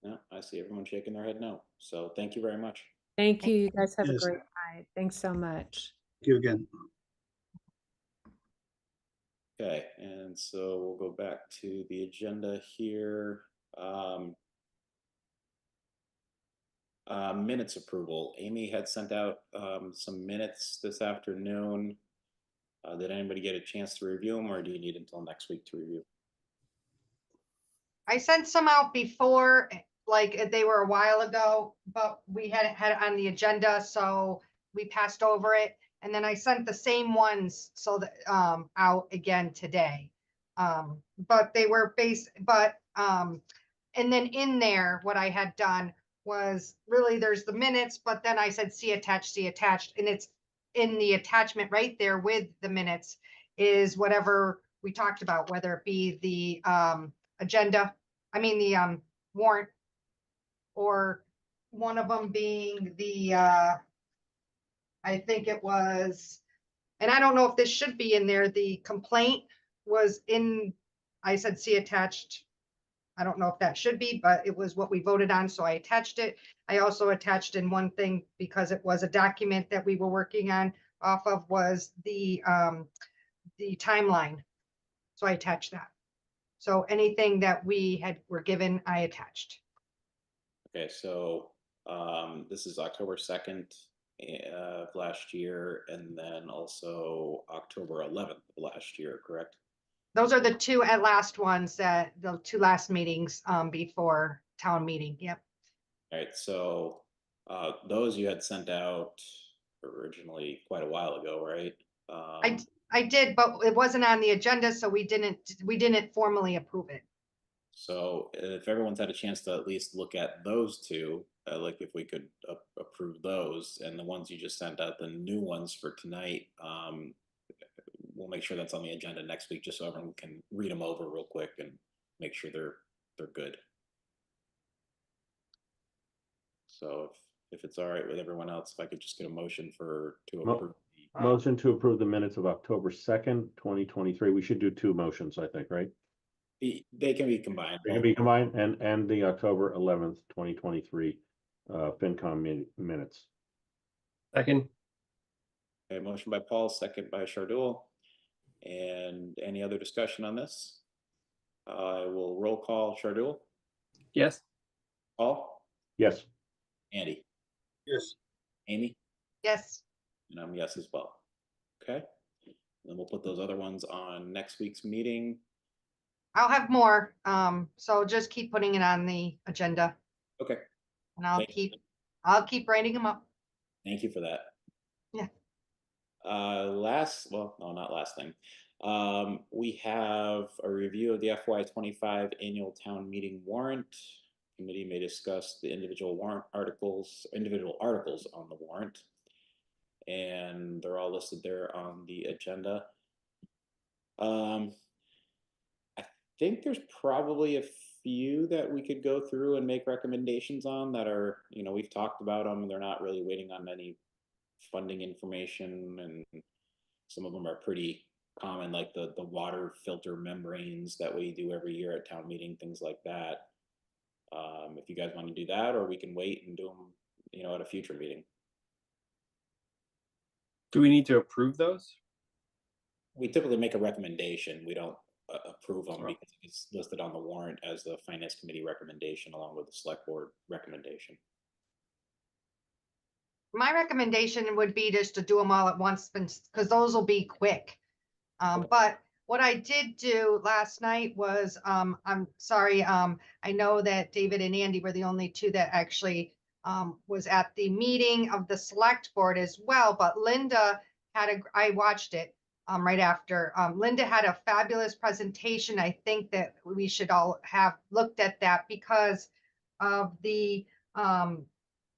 No, I see everyone shaking their head no. So thank you very much. Thank you. You guys have a Yes. great night. Thanks so much. Thank you again. Okay, and so we'll go back to the agenda here. Minutes approval. Amy had sent out some minutes this afternoon. Did anybody get a chance to review them, or do you need until next week to review? I sent some out before, like they were a while ago, but we hadn't had it on the agenda, so we passed over it. And then I sent the same ones so that out again today. But they were and then in there, what I had done was really there's the minutes, but then I said see attached, and it's in the attachment right there with the minutes is whatever we talked about, whether it be the agenda, the warrant, or one of them being the I think it was, and I don't know if this should be in there, the complaint was in, I said see attached. I don't know if that should be, but it was what we voted on, so I attached it. I also attached in one thing because it was a document that we were working on off of was the timeline. So I attached that. So anything that we were given, I attached. Okay, so this is October 2nd of last year, and then also October 11th of last year, correct? Those are the two at last ones that the two last meetings before town meeting. Yep. All right, so those you had sent out originally quite a while ago, right? I did, but it wasn't on the agenda, so we didn't formally approve it. So if everyone's had a chance to at least look at those two, like if we could approve those, and the ones you just sent out, the new ones for tonight, we'll make sure that's on the agenda next week, just so everyone can read them over real quick and make sure they're good. So if it's all right with everyone else, if I could just get a motion to approve. Motion to approve the minutes of October 2nd, 2023. We should do two motions, I think, right? They can be combined. They can be combined, and the October 11th, 2023 FinCom minutes. Second. Okay, motion by Paul, second by Shardul. And any other discussion on this? I will roll call. Shardul? Yes. Paul? Yes. Andy? Yes. Amy? Yes. And I'm yes as well. Okay. Then we'll put those other ones on next week's meeting. I'll have more. So just keep putting it on the agenda, Okay. and I'll Thank you. keep writing them up. Thank you for that. Yeah. Not last thing. We have a review of the FY25 annual town meeting warrant. Committee may discuss the individual articles on the warrant, and they're all listed there on the agenda. I think there's probably a few that we could go through and make recommendations on that are, we've talked about them, and they're not really waiting on any funding information, and some of them are pretty common, like the water filter membranes that we do every year at town meeting, things like that. If you guys want to do that, or we can wait and do them, at a future meeting. Do we need to approve those? We typically make a recommendation. We don't approve them Sure. because it's listed on the warrant as the finance committee recommendation along with the select board recommendation. My recommendation would be just to do them all at once, because those will be quick. But what I did do last night was, I'm sorry, I know that David and Andy were the only two that actually was at the meeting of the select board as well, but Linda I watched it right after. Linda had a fabulous presentation. I think that we should all have looked at that because of the,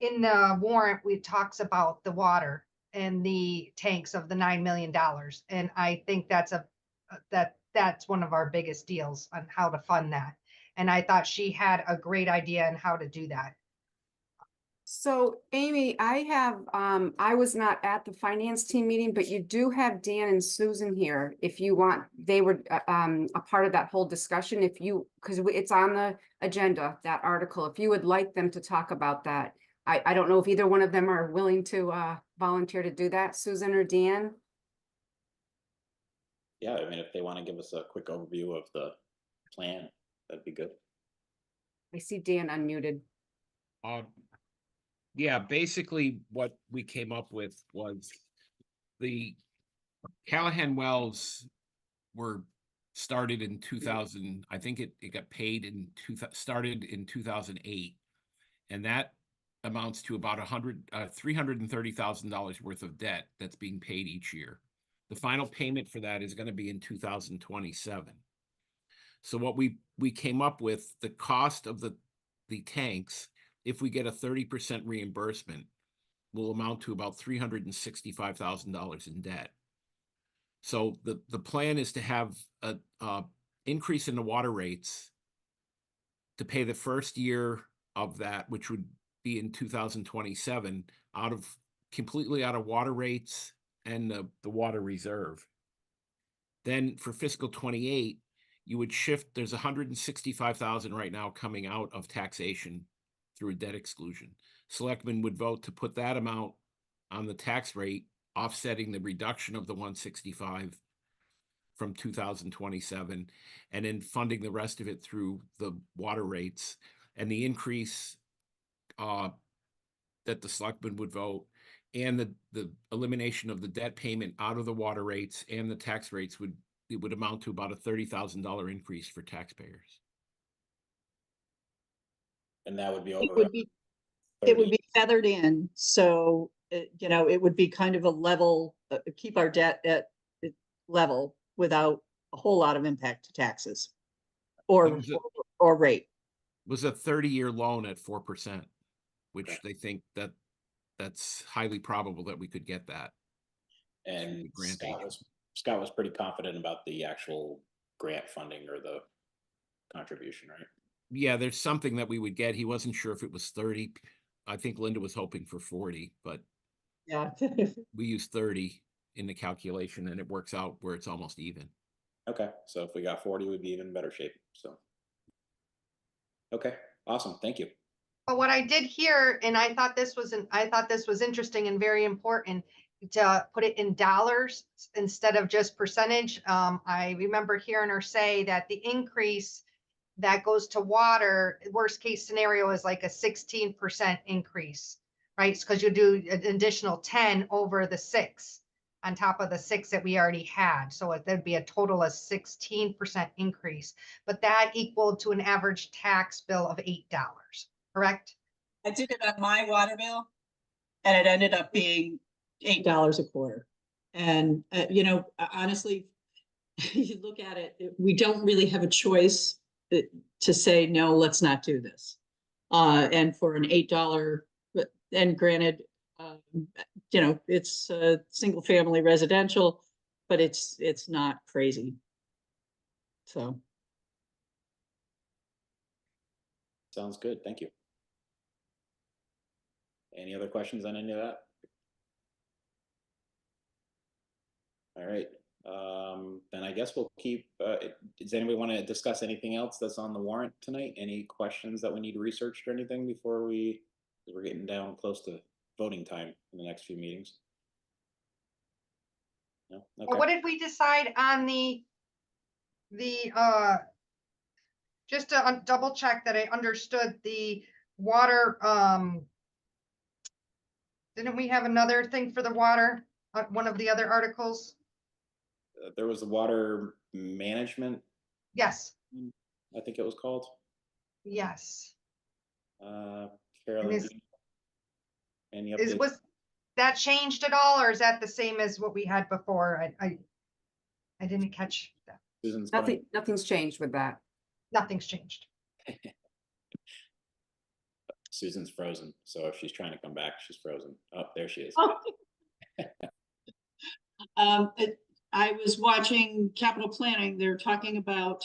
in the warrant, we talks about the water and the tanks of the $9 million. And I think that's one of our biggest deals on how to fund that. And I thought she had a great idea on how to do that. So Amy, I was not at the finance team meeting, but you do have Dan and Susan here. If you want, they were a part of that whole discussion. If you, because it's on the agenda, that article, if you would like them to talk about that. I don't know if either one of them are willing to volunteer to do that, Susan or Dan. Yeah, I mean, if they want to give us a quick overview of the plan, that'd be good. I see Dan unmuted. Yeah, basically what we came up with was the Callahan wells were started in 2000. I think it got paid in started in 2008. And that amounts to about $330,000 worth of debt that's being paid each year. The final payment for that is going to be in 2027. So what we came up with, the cost of the tanks, if we get a 30% reimbursement, will amount to about $365,000 in debt. So the plan is to have a increase in the water rates to pay the first year of that, which would be in 2027, completely out of water rates and the water reserve. Then for fiscal 28, you would shift, there's 165,000 right now coming out of taxation through a debt exclusion. Selectmen would vote to put that amount on the tax rate, offsetting the reduction of the 165 from 2027, and then funding the rest of it through the water rates. And the increase that the selectmen would vote and the elimination of the debt payment out of the water rates and the tax rates would amount to about a $30,000 increase for taxpayers. And that would be It over. would be, it would be feathered in, so, you know, it would be kind of a level, keep our debt at level without a whole lot of impact to taxes or rate. Was a 30-year loan at 4%, which they think that's highly probable that we could get that. And Scott was pretty confident about the actual grant funding or the contribution, right? Yeah, there's something that we would get. He wasn't sure if it was 30. I think Linda was hoping for 40, but Yeah. we used 30 in the calculation and it works out where it's almost even. Okay, so if we got 40, we'd be even in better shape. So, okay, awesome, thank you. But what I did hear, and I thought this was interesting and very important to put it in dollars instead of just percentage. I remember hearing her say that the increase that goes to water, worst case scenario is like a 16% increase, right? Because you do an additional 10 over the 6 on top of the 6 that we already had. So there'd be a total of 16% increase, but that equaled to an average tax bill of $8, correct? I did it on my water bill and it ended up being $8 a quarter. And, you know, honestly, you look at it, we don't really have a choice to say, no, let's not do this. And for an $8, and granted, you know, it's a single family residential, but it's not crazy. So. Sounds good, thank you. Any other questions on any of that? All right, then I guess we'll keep, does anybody want to discuss anything else that's on the warrant tonight? Any questions that we need researched or anything before we're getting down close to voting time in the next few meetings? No? Okay. What did we decide on the just to double check that I understood the water, didn't we have another thing for the water, one of the other articles? There was the water management, Yes, I think it was called. yes. Carolyn, Is- any updates? Was that changed at all, or is that the same as what we had before? I didn't catch that. Susan's going. Nothing's changed with that. Nothing's changed. Susan's frozen, so if she's trying to come back, she's frozen. Oh, there she is. I was watching capital planning. They're talking about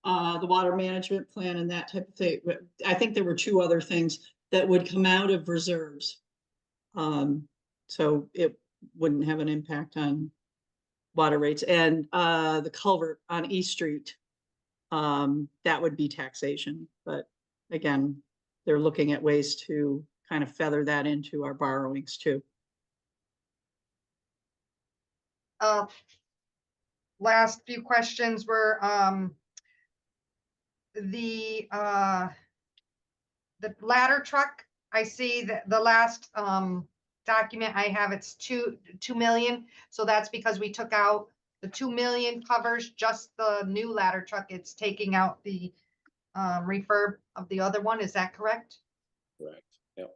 the water management plan and that type of thing. I think there were two other things that would come out of reserves. So it wouldn't have an impact on water rates. And the culvert on East Street, that would be taxation. But again, they're looking at ways to kind of feather that into our borrowings too. Last few questions were, the ladder truck. I see that the last, document I have, it's 2 million. So that's because we took out the 2 million covers just the new ladder truck. It's taking out the, refurb of the other one. Is that correct? Correct. Yep.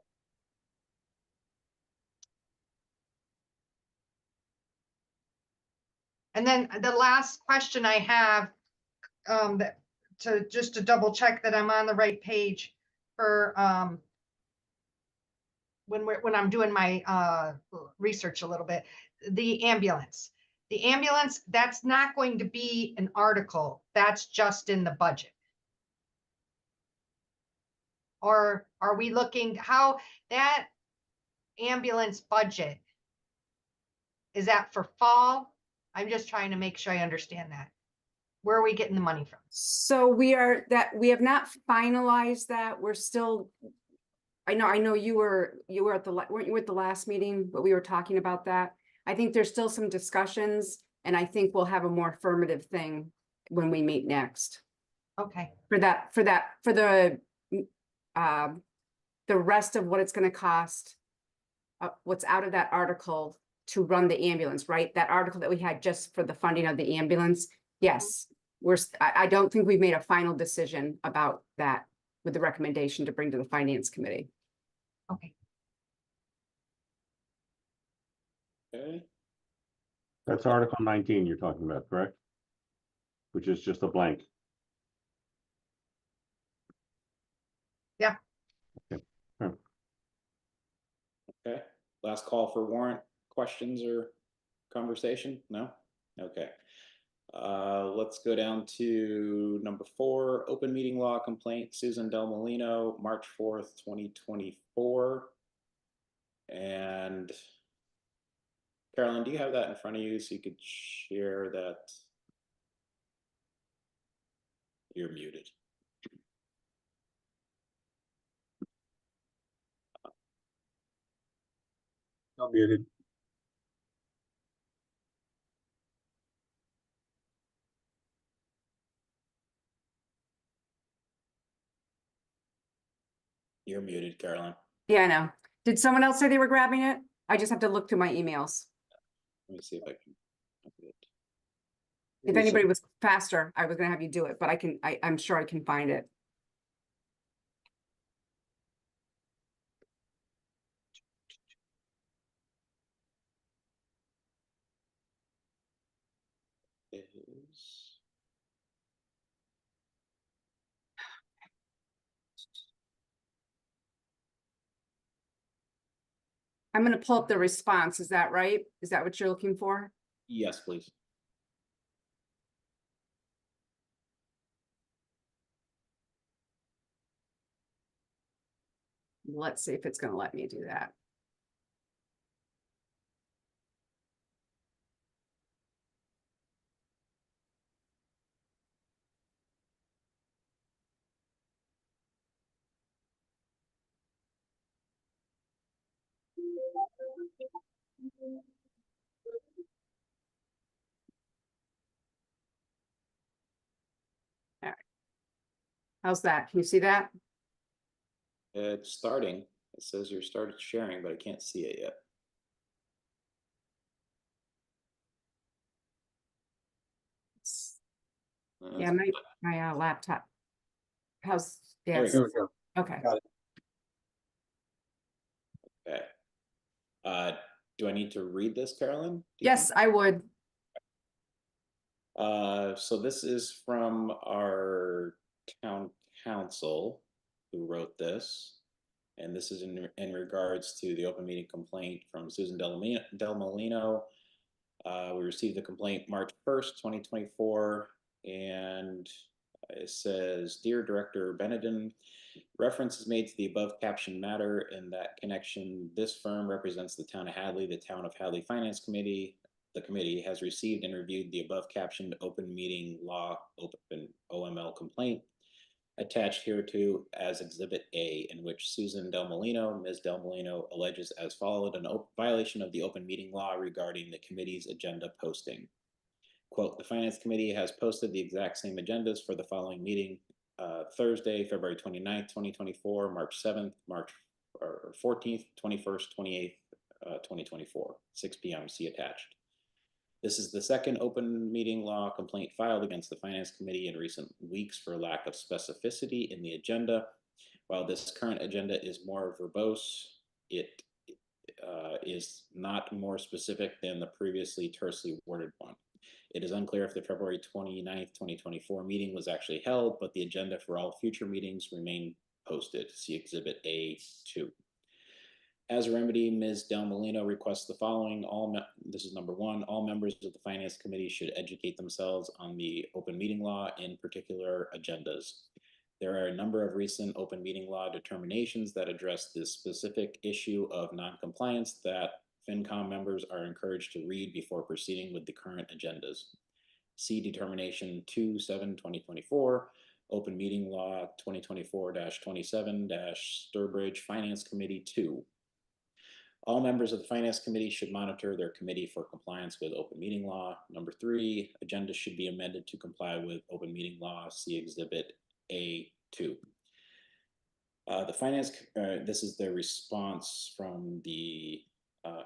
And then the last question I have, that just to double check that I'm on the right page for, when I'm doing my, research a little bit, the ambulance. The ambulance, that's not going to be an article. That's just in the budget. Or are we looking how that ambulance budget? Is that for fall? I'm just trying to make sure I understand that. Where are we getting the money from? So we have not finalized that. We're still, I know you were at weren't you at the last meeting, but we were talking about that. I think there's still some discussions, and I think we'll have a more affirmative thing when we meet next. Okay, For the rest of what it's gonna cost, what's out of that article to run the ambulance, right? That article that we had just for the funding of the ambulance. Yes, I don't think we've made a final decision about that with the recommendation to bring to the finance committee. okay. Okay. That's Article 19 you're talking about, correct? Which is just a blank. Yeah. Okay. Okay. Last call for warrant questions or conversation? No? Okay. Let's go down to number 4, open meeting law complaint, Susan Del Molino, March 4th, 2024. And Carolyn, do you have that in front of you so you could share that? You're muted. I'm muted. You're muted, Carolyn. Yeah, I know. Did someone else say they were grabbing it? I just have to look through my emails. Let me see if I can. If anybody was faster, I was gonna have you do it, but I'm sure I can find it. Is I'm gonna pull up the response. Is that right? Is that what you're looking for? yes, please. Let's see if it's gonna let me do that. All right. How's that? Can you see that? It's starting. It says you're started sharing, but I can't see it yet. Yeah, my laptop. How's, There we yes, go. we go. okay. Okay. Do I need to read this, Carolyn? Do you Yes, I would. So this is from our town council who wrote this. And this is in regards to the open meeting complaint from Susan Del Molino. We received the complaint March 1st, 2024. And It says, "Dear Director Benedin, reference is made to the above captioned matter. In that connection, this firm represents the town of Hadley. The town of Hadley Finance Committee. The committee has received and reviewed the above captioned open meeting law open OML complaint attached hereto as Exhibit A, in which Susan Del Molino, Ms. Del Molino, alleges as followed an violation of the open meeting law regarding the committee's agenda posting. Quote, the Finance Committee has posted the exact same agendas for the following meeting, Thursday, February 29th, 2024, March 7th, March 14th, 21st, 28th, 2024, 6 p.m. See attached. This is the second open meeting law complaint filed against the Finance Committee in recent weeks for lack of specificity in the agenda. While this current agenda is more verbose, it is not more specific than the previously tersely worded one. It is unclear if the February 29th, 2024 meeting was actually held, but the agenda for all future meetings remain posted. See Exhibit A2. As a remedy, Ms. Del Molino requests the following. This is number one, all members of the Finance Committee should educate themselves on the open meeting law, in particular agendas. There are a number of recent open meeting law determinations that address this specific issue of non-compliance that FinCom members are encouraged to read before proceeding with the current agendas. See Determination 2/7/2024, Open Meeting Law 2024-27-Sturbridge Finance Committee 2. All members of the Finance Committee should monitor their committee for compliance with open meeting law. Number 3, agendas should be amended to comply with open meeting law. See Exhibit A2. This is the response from the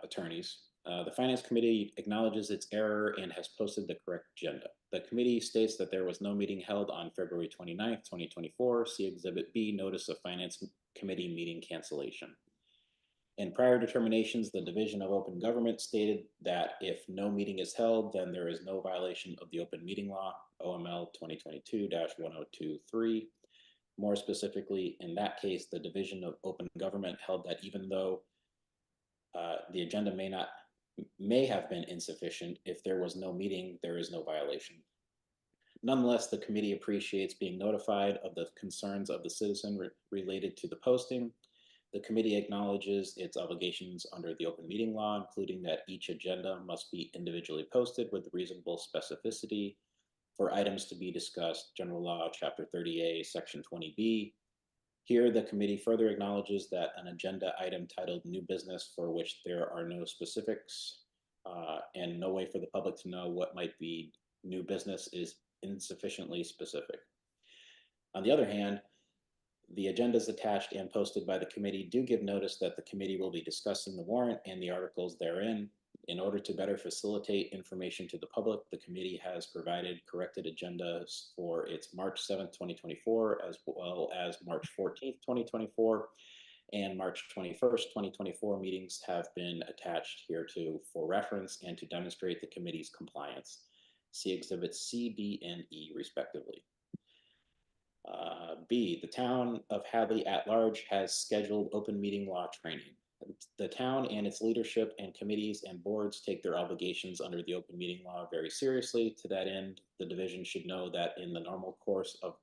attorneys. The Finance Committee acknowledges its error and has posted the correct agenda. The committee states that there was no meeting held on February 29th, 2024. See Exhibit B, Notice of Finance Committee Meeting Cancellation. In prior determinations, the Division of Open Government stated that if no meeting is held, then there is no violation of the open meeting law, OML 2022-1023. More specifically, in that case, the Division of Open Government held that even though the agenda may have been insufficient, if there was no meeting, there is no violation. Nonetheless, the committee appreciates being notified of the concerns of the citizen related to the posting. The committee acknowledges its obligations under the open meeting law, including that each agenda must be individually posted with reasonable specificity for items to be discussed, General Law, Chapter 30A, Section 20B. Here, the committee further acknowledges that an agenda item titled New Business, for which there are no specifics and no way for the public to know what might be new business, is insufficiently specific. On the other hand, the agendas attached and posted by the committee do give notice that the committee will be discussing the warrant and the articles therein. In order to better facilitate information to the public, the committee has provided corrected agendas for its March 7th, 2024, as well as March 14th, 2024, and March 21st, 2024 meetings have been attached hereto for reference and to demonstrate the committee's compliance. See Exhibits C, D, and E, respectively. B, the town of Hadley at large has scheduled open meeting law training. The town and its leadership and committees and boards take their obligations under the open meeting law very seriously. To that end, the division should know that in the normal course of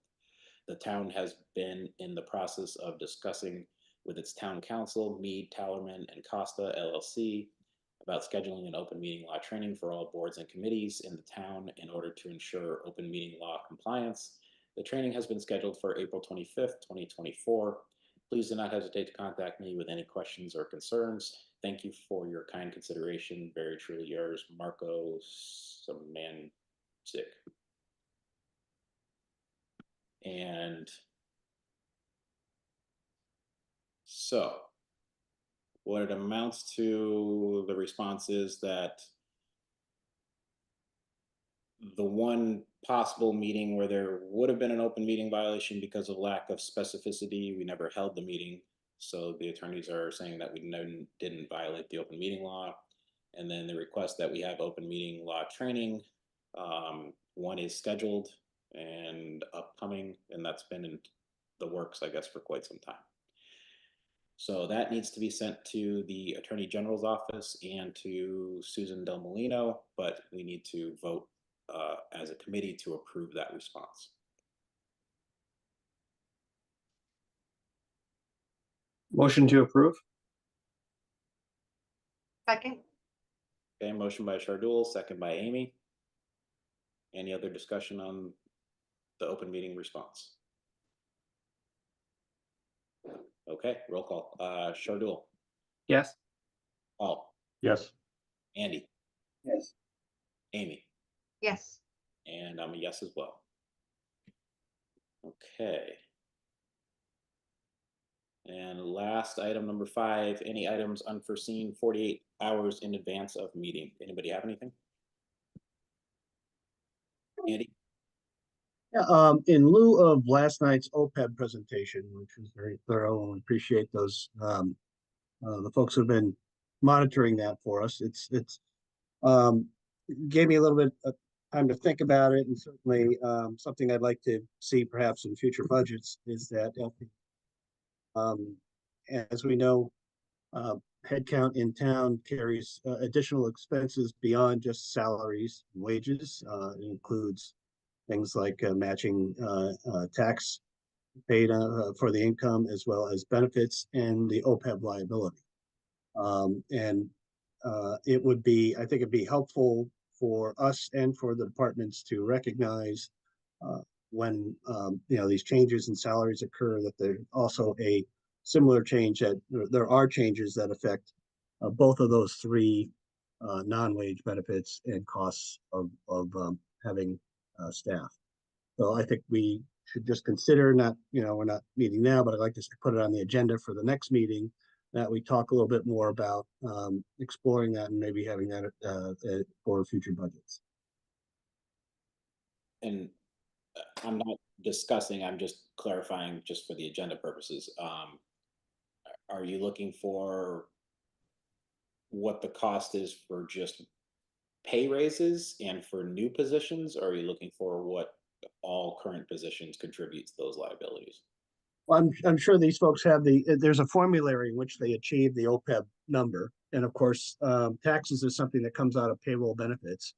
the town has been in the process of discussing with its town council, Mead, Tallerman, and Costa LLC, about scheduling an open meeting law training for all boards and committees in the town in order to ensure open meeting law compliance. The training has been scheduled for April 25th, 2024. Please do not hesitate to contact me with any questions or concerns. Thank you for your kind consideration. Very truly yours, Marco Samancic. And so what it amounts to, the response is that the one possible meeting where there would have been an open meeting violation because of lack of specificity, we never held the meeting. So the attorneys are saying that we didn't violate the open meeting law. And then the request that we have open meeting law training, one is scheduled and upcoming, and that's been in the works, I guess, for quite some time. So that needs to be sent to the Attorney General's office and to Susan Del Molino, but we need to vote as a committee to approve that response. Motion to approve? Second, Okay, motion by Shardul, second by Amy. Any other discussion on the open meeting response? Okay, roll call. Shardul, Yes. Paul, Yes. Andy, Yes. Amy, yes. and I'm a yes as well. Okay. And last item, number 5, any items unforeseen 48 hours in advance of meeting? Anybody have anything? Andy? Yeah, in lieu of last night's OPEB presentation, which was very thorough, and appreciate those, the folks who've been monitoring that for us. It's gave me a little bit of time to think about it, and certainly something I'd like to see perhaps in future budgets is that as we know, headcount in town carries additional expenses beyond just salaries and wages. It includes things like matching tax paid for the income, as well as benefits and the OPEB liability. It would be, I think it'd be helpful for us and for the departments to recognize when these changes in salaries occur, that there's also a similar change, that there are changes that affect both of those three non-wage benefits and costs of having staff. So I think we should just consider, not, we're not meeting now, but I'd like to put it on the agenda for the next meeting, that we talk a little bit more about exploring that and maybe having that for future budgets. And I'm not discussing, I'm just clarifying just for the agenda purposes. Are you looking for what the cost is for just pay raises and for new positions? Or are you looking for what all current positions contribute to those liabilities? Well, I'm sure these folks have there's a formulary in which they achieve the OPEB number. And of course, taxes is something that comes out of payroll benefits.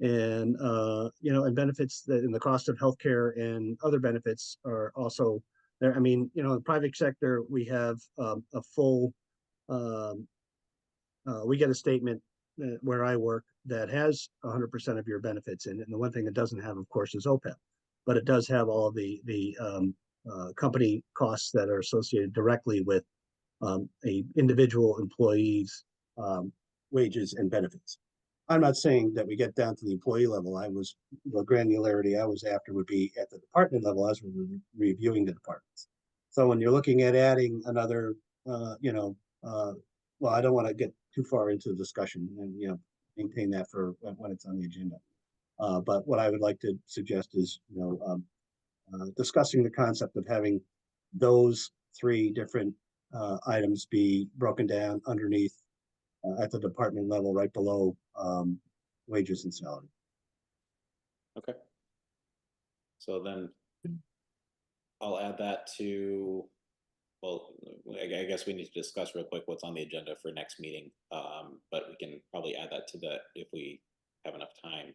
And, and benefits that in the cost of healthcare and other benefits are also there. I mean, in the private sector, we have a full, we get a statement where I work that has 100% of your benefits in it. And the one thing it doesn't have, of course, is OPEB, but it does have all of the company costs that are associated directly with a individual employee's wages and benefits. I'm not saying that we get down to the employee level. The granularity I was after would be at the department level as we're reviewing the departments. So when you're looking at adding another, well, I don't want to get too far into the discussion and, maintain that for when it's on the agenda. But what I would like to suggest is, discussing the concept of having those three different items be broken down underneath at the department level, right below wages and salary. Okay. So then I'll add that to, well, I guess we need to discuss real quick what's on the agenda for next meeting. But we can probably add that to that if we have enough time.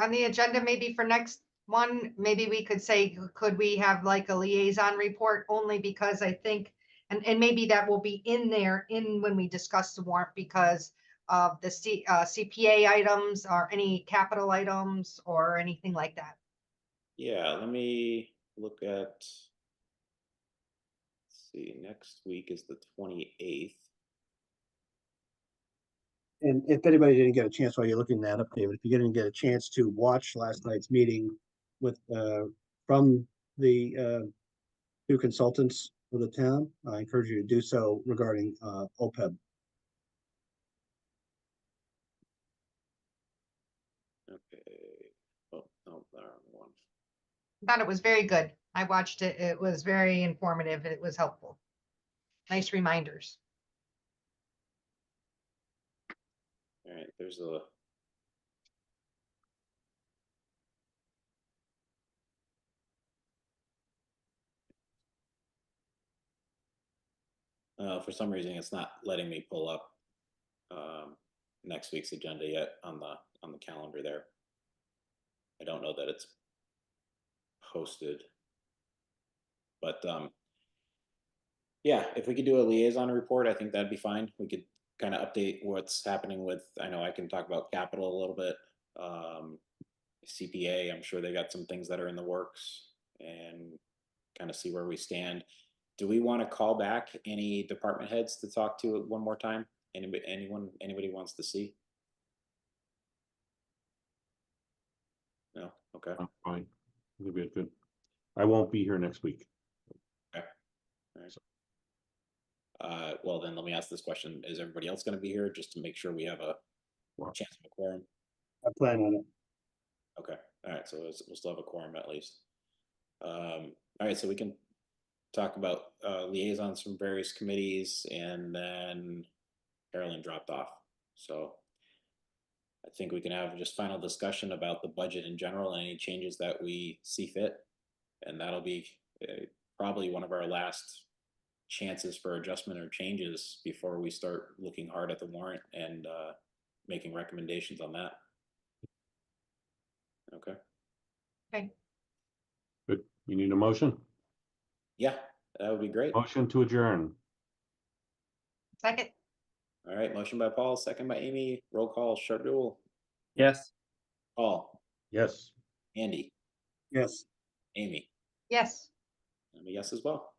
On the agenda, maybe for next one, maybe we could say, could we have like a liaison report, only because I think, and maybe that will be in there when we discuss the warrant, because of the CPA items or any capital items or anything like that. Yeah, let me look at, let's see, next week is the 28th. And if anybody didn't get a chance while you're looking that up, David, if you didn't get a chance to watch last night's meeting with from the two consultants for the town, I encourage you to do so regarding OPEB. Okay. Oh, no, the wrong one. I thought it was very good. I watched it. It was very informative. It was helpful. Nice reminders. All right, there's a. For some reason, it's not letting me pull up next week's agenda yet on the calendar there. I don't know that it's posted, but Yeah, if we could do a liaison report, I think that'd be fine. We could kind of update what's happening with, I know I can talk about capital a little bit. CPA, I'm sure they got some things that are in the works and kind of see where we stand. Do we want to call back any department heads to talk to one more time? Anybody wants to see? No? Okay. I'm fine. It'll be good. I won't be here next week. Well, then let me ask this question. Is everybody else going to be here just to make sure we have a Wow. chance of a quorum? I plan on it. Okay, all right, so we'll still have a quorum at least. All right, so we can talk about liaisons from various committees, and then Carolyn dropped off. So I think we can have just final discussion about the budget in general and any changes that we see fit. And that'll be probably one of our last chances for adjustment or changes before we start looking hard at the warrant and making recommendations on that. Okay. Okay. Good. You need a motion? Yeah, that would be great. Motion to adjourn. Second, All right, motion by Paul, second by Amy. Roll call, Shardul, Yes. Paul, Yes. Andy, Yes. Amy. yes. I'm a yes as well.